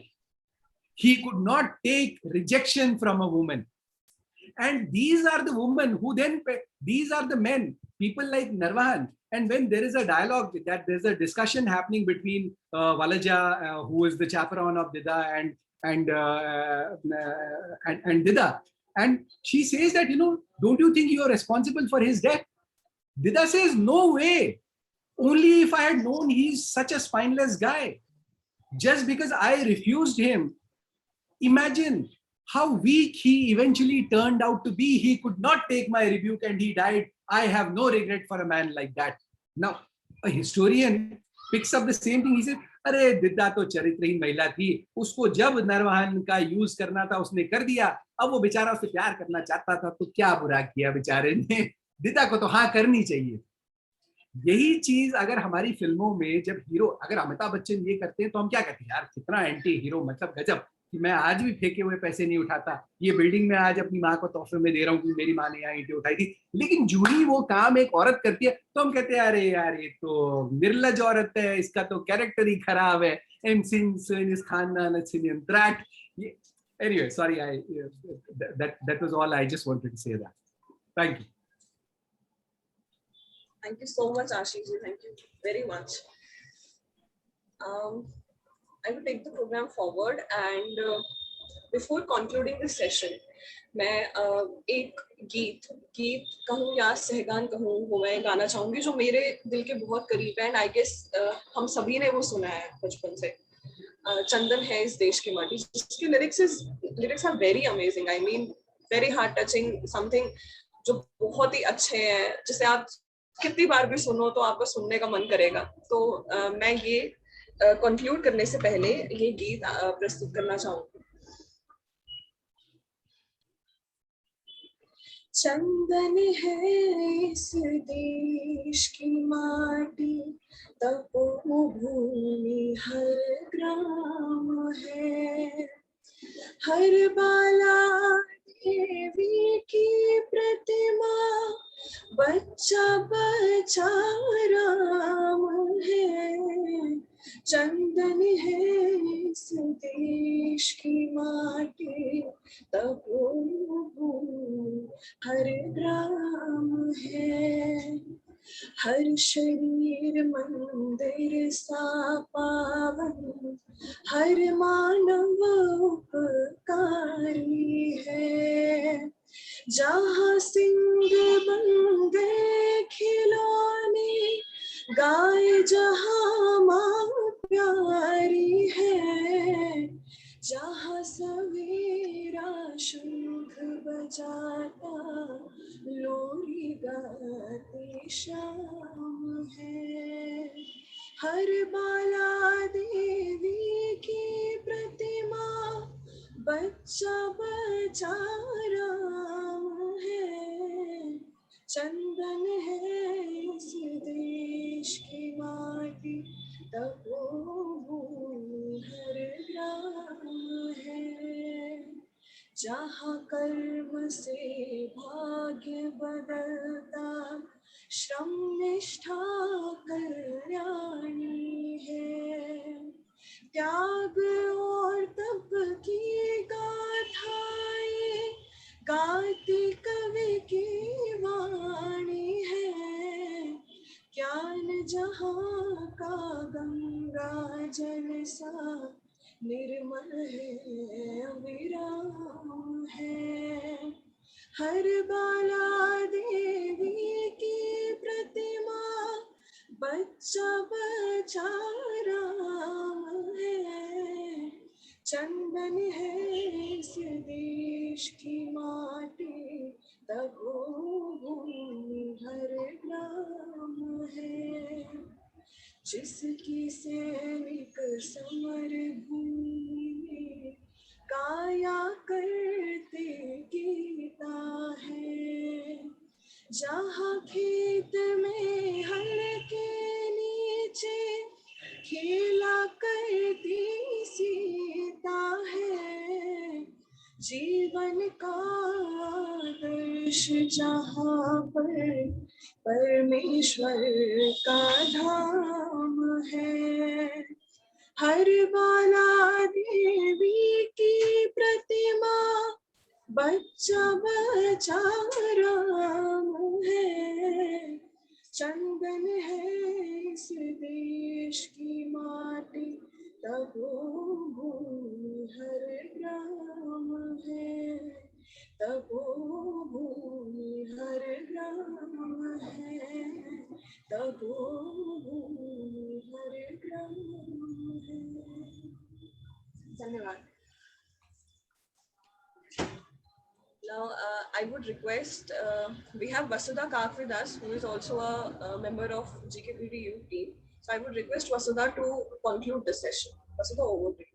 He could not take rejection from a woman. And these are the women who then, these are the men, people like Narvahan. And when there is a dialogue, that there's a discussion happening between Walaja, who is the chaperone of Dida, and Dida. And she says that, you know, don't you think you are responsible for his death? Dida says, no way. Only if I had known he's such a spineless guy. Just because I refused him. Imagine how weak he eventually turned out to be. He could not take my rebuke and he died. I have no regret for a man like that. Now, a historian picks up the same thing. He said, अरे दिदा तो चरित्रहीन महिला थी, उसको जब नरवाहन का use करना था उसने कर दिया, अब वो बेचारा उससे प्यार करना चाहता था तो क्या बुरा किया बेचारे ने, दिदा को तो हाँ करनी चाहिए. यही चीज अगर हमारी फिल्मों में जब हीरो, अगर अमिताभ बच्चन ये करते हैं तो हम क्या कहते हैं, यार कितना एंटी हीरो, मतलब गजब, कि मैं आज भी फेंके हुए पैसे नहीं उठाता, ये बिल्डिंग में आज अपनी माँ को तोहफे में दे रहा हूँ कि मेरी माँ ने यहाँ ईंटें उठाई थी. लेकिन जो ही वो काम एक औरत करती है तो हम कहते हैं अरे यार ये तो निर्लज औरत है, इसका तो कैरेक्टर ही खराब है, इस खानदान त्रैट. Anyway, sorry, that was all. I just wanted to say that. Thank you. Thank you so much, Ashish ji. Thank you very much. I will take the program forward, and before concluding this session, मैं एक गीत कहूँ या सहगान कहूँ वो मैं गाना चाहूँगी जो मेरे दिल के बहुत करीब है, एंड आई गेस हम सभी ने वो सुना है बचपन से. चंदन है इस देश की माटी, जिसके lyrics are very amazing. I mean very heart touching, something जो बहुत ही अच्छे हैं, जिसे आप कितनी बार भी सुनो तो आपका सुनने का मन करेगा. तो मैं ये कंक्लूड करने से पहले ये गीत प्रस्तुत करना चाहूंगी. चंदन है इस देश की माटी, तपोभूमि हर ग्राम है, हर बाला देवी की प्रतिमा, बच्चा बच्चा राम है. चंदन है इस देश की माटी, तपोभूमि हर ग्राम है. हर शरीर मंदिर सा पावन, हर मानव उपकारी है। जहाँ सिंह बंदे खिलौने, गाय जहाँ माँ प्यारी है। जहाँ सवेरा शंख बजाता, लोरी गाती शाम है। हर बाला देवी की प्रतिमा, बच्चा बच्चा राम है। चंदन है इस देश की माटी, तपोभूमि हर ग्राम है। जहाँ कर्म से भाग्य बदलता, श्रम निष्ठा कल्याणी है। त्याग और तप की गाथाएं गाती कवि की वाणी है। ज्ञान जहाँ का गंगा जल सा, निर्मल है अविराम है। हर बाला देवी की प्रतिमा, बच्चा बच्चा राम है। चंदन है इस देश की माटी, तपोभूमि हर ग्राम है। जिसकी सैनिक समर भूमि में काया करते गीता है। जहाँ खेत में हल के नीचे खेला करती सीता है। जीवन का आदर्श जहाँ पर परमेश्वर का धाम है। हर बाला देवी की प्रतिमा, बच्चा बच्चा राम है। चंदन है इस देश की माटी, तपोभूमि हर ग्राम है। तपोभूमि हर ग्राम है। तपोभूमि हर ग्राम है। धन्यवाद। Now, I would request, we have Vasudha Kak with us, who is also a member of GKPD youth team. So I would request Vasudha to conclude the session. Vasudha, over to you.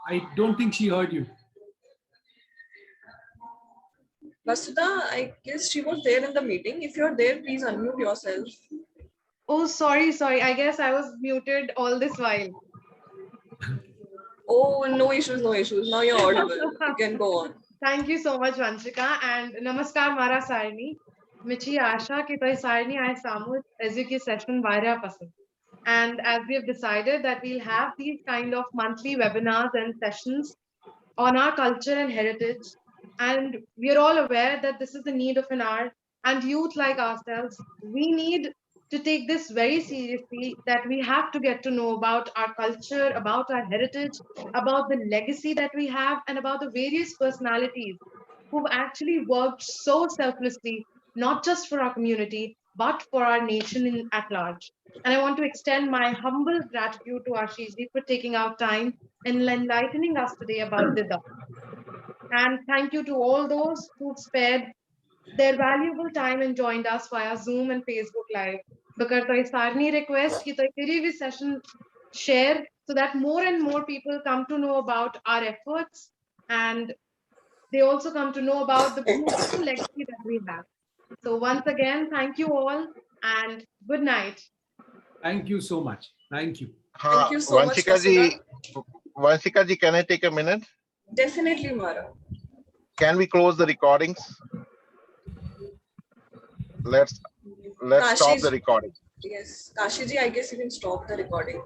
I don't think she heard you. Vasudha, I guess she was there in the meeting. If you're there, please unmute yourself. Oh, sorry. I guess I was muted all this while. Oh, no issues, no issues. Now you're audible. You can go on. Thank you so much, Vanshika. And namaskar, Mara Sarni. Michi Asha ki toi Sarni ay samu eduki session varya pasand. And as we have decided that we'll have these kind of monthly webinars and sessions on our culture and heritage. And we are all aware that this is the need of an hour, and youth like ourselves, we need to take this very seriously, that we have to get to know about our culture, about our heritage, about the legacy that we have, and about the various personalities who've actually worked so selflessly, not just for our community, but for our nation at large. And I want to extend my humble gratitude to Ashishji for taking our time and enlightening us today about Dida. And thank you to all those who spared their valuable time and joined us via Zoom and Facebook Live. Because I Sarni request कि तो भी session share so that more and more people come to know about our efforts, and they also come to know about the beautiful legacy that we have. So once again, thank you all and good night. Thank you so much. Thank you. Thank you so much, Vasudha. Vanshika ji, can I take a minute? Definitely, Mara. Can we close the recordings? let's stop Kashi's- the recording. Yes, Kashi ji, I guess you can stop the recording.